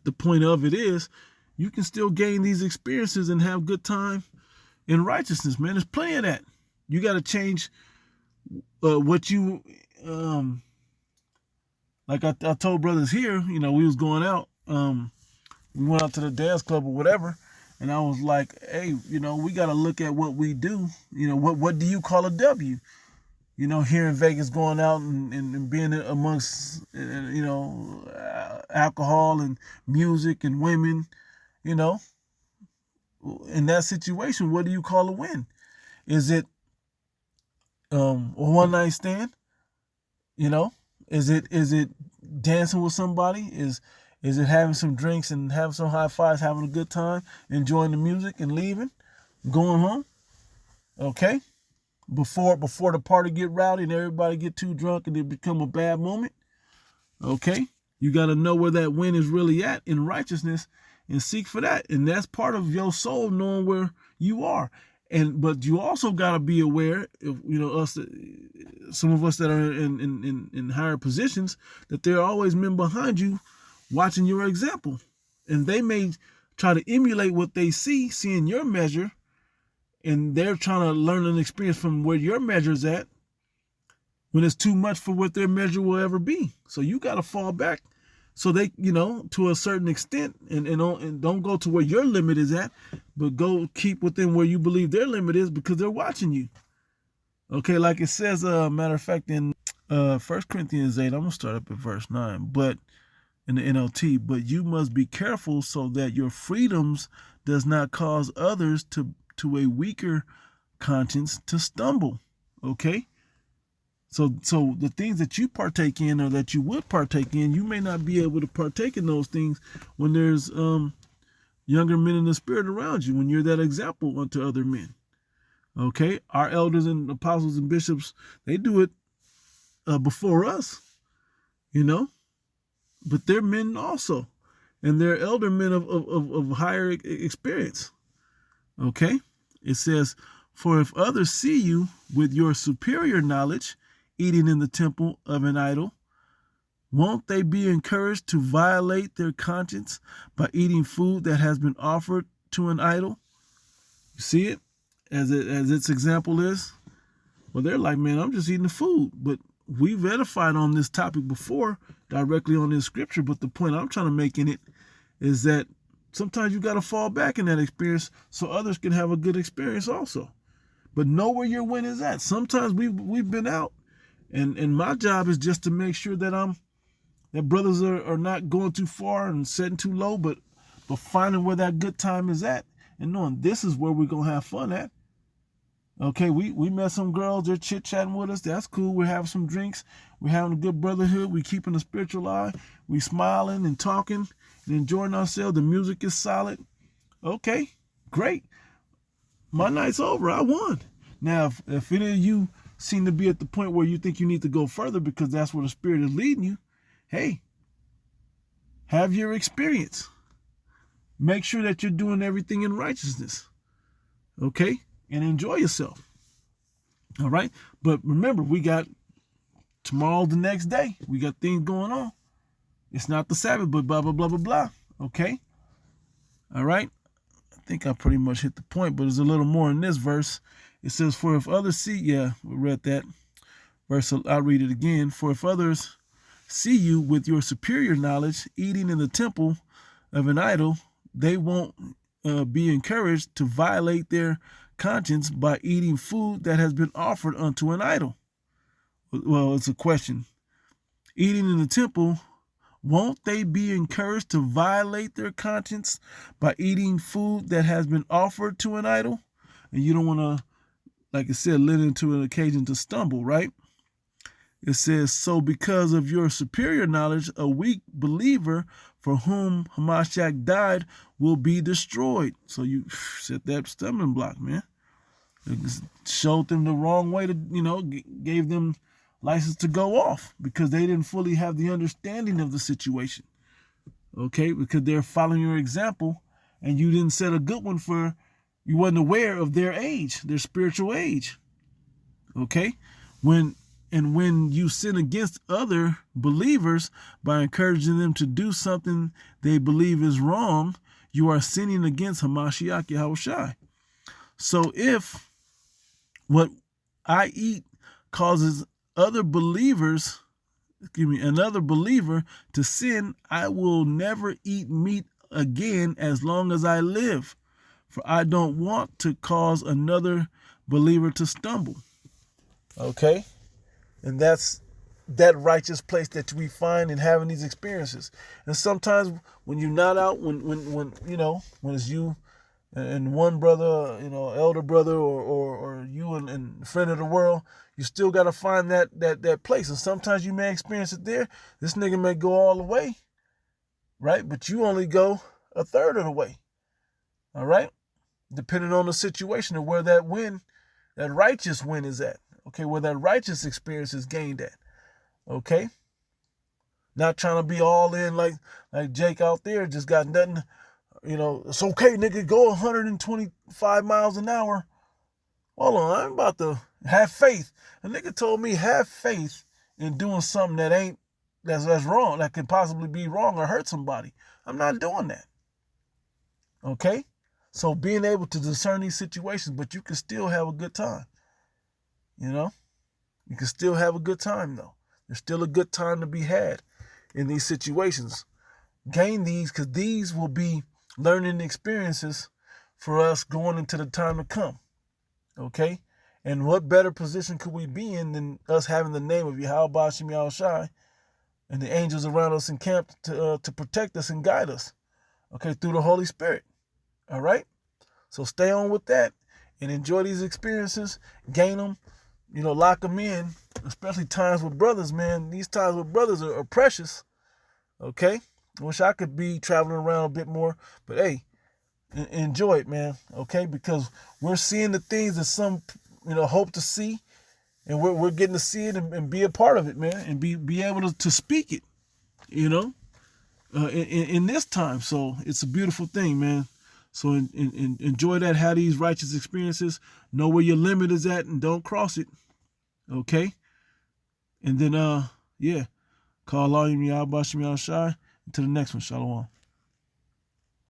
the point of it is, you can still gain these experiences and have good time in righteousness, man. There's plenty of that. You got to change what you, like I told brothers here, we was going out, we went out to the dance club or whatever, and I was like, hey, we got to look at what we do. What do you call a W? Here in Vegas, going out and being amongst, alcohol and music and women, in that situation, what do you call a win? Is it a one night stand? Is it dancing with somebody? Is it having some drinks and having some high fives, having a good time, enjoying the music and leaving, going home? Okay? Before the party get rowdy and everybody get too drunk and it become a bad moment. Okay? You got to know where that win is really at in righteousness and seek for that. And that's part of your soul, knowing where you are. But you also got to be aware, of, some of us that are in higher positions, that there are always men behind you watching your example. And they may try to emulate what they see, seeing your measure, and they're trying to learn an experience from where your measure's at, when it's too much for what their measure will ever be. So you got to fall back, so they, to a certain extent, and don't go to where your limit is at, but go keep within where you believe their limit is, because they're watching you. Okay, like it says, matter of fact, in 1 Corinthians 8, I'm going to start up at verse 9, but in the NLT, but you must be careful so that your freedoms does not cause others to a weaker conscience to stumble. Okay? So the things that you partake in, or that you would partake in, you may not be able to partake in those things when there's younger men in the spirit around you, when you're that example unto other men. Okay? Our elders and apostles and bishops, they do it before us, but they're men also, and they're elder men of higher experience. Okay? It says, for if others see you with your superior knowledge eating in the temple of an idol, won't they be encouraged to violate their conscience by eating food that has been offered to an idol? You see it as its example is? Well, they're like, man, I'm just eating the food. But we've edified on this topic before, directly on this scripture. But the point I'm trying to make in it is that sometimes you got to fall back in that experience so others can have a good experience also. But know where your win is at. Sometimes we've been out, and my job is just to make sure that brothers are not going too far and setting too low, but finding where that good time is at, and knowing this is where we're gonna have fun at. Okay, we met some girls, they're chit-chatting with us, that's cool. We're having some drinks, we're having a good brotherhood, we keeping a spiritual eye, we smiling and talking and enjoying ourselves. The music is solid. Okay, great. My night's over. I won. Now, if any of you seem to be at the point where you think you need to go further because that's where the Spirit is leading you, hey, have your experience. Make sure that you're doing everything in righteousness. Okay? and enjoy yourself. All right. But remember, we got tomorrow, the next day. We got things going on. It's not the Sabbath, but blah, blah, blah, blah, blah. Okay. All right. I think I pretty much hit the point, but there's a little more in this verse. It says, for if others see, we read that verse. I'll read it again. For if others see you with your superior knowledge eating in the temple of an idol, they won't be encouraged to violate their conscience by eating food that has been offered unto an idol. Well, it's a question. Eating in the temple, won't they be encouraged to violate their conscience by eating food that has been offered to an idol? And you don't want to, like I said, lead into an occasion to stumble, right? It says, so because of your superior knowledge, a weak believer for whom Hamashiach died will be destroyed. So you set that stumbling block, man. It showed them the wrong way to, gave them license to go off because they didn't fully have the understanding of the situation. Okay, because they're following your example and you didn't set a good one for, you wasn't aware of their age, their spiritual age. Okay, when you sin against other believers by encouraging them to do something they believe is wrong, you are sinning against Hamashiach Yahushai. So if what I eat causes another believer to sin, I will never eat meat again as long as I live, for I don't want to cause another believer to stumble. Okay? And that's that righteous place that we find in having these experiences. And sometimes when you're not out, when it's you and one brother, elder brother, or you and friend of the world, you still got to find that place. And sometimes you may experience it there. This nigga may go all the way, right? But you only go a third of the way, all right? Depending on the situation and where that righteous win is at, okay? Where that righteous experience is gained at, okay? Not trying to be all in like Jake out there, just got nothing. It's okay, nigga, go 125 miles an hour. Hold on, I'm about to have faith. A nigga told me have faith in doing something that's wrong, that could possibly be wrong or hurt somebody. I'm not doing that. Okay? So being able to discern these situations, but you can still have a good time. You can still have a good time, though. There's still a good time to be had in these situations. Gain these, because these will be learning experiences for us going into the time to come. Okay? And what better position could we be in than us having the name of Yahweh Bashim Yahushai and the angels around us encamped to protect us and guide us, okay, through the Holy Spirit. All right? So stay on with that and enjoy these experiences, gain them, lock them in, especially times with brothers, man. These times with brothers are precious, okay? I wish I could be traveling around a bit more, but hey, enjoy it, man, okay? Because we're seeing the things that some, hope to see, and we're getting to see it and be a part of it, man, and be able to speak it, in this time. So it's a beautiful thing, man. So enjoy that, have these righteous experiences, know where your limit is at, and don't cross it, okay? And then, call Allah Yahweh Bashim Yahushai. Until the next one, Shalom.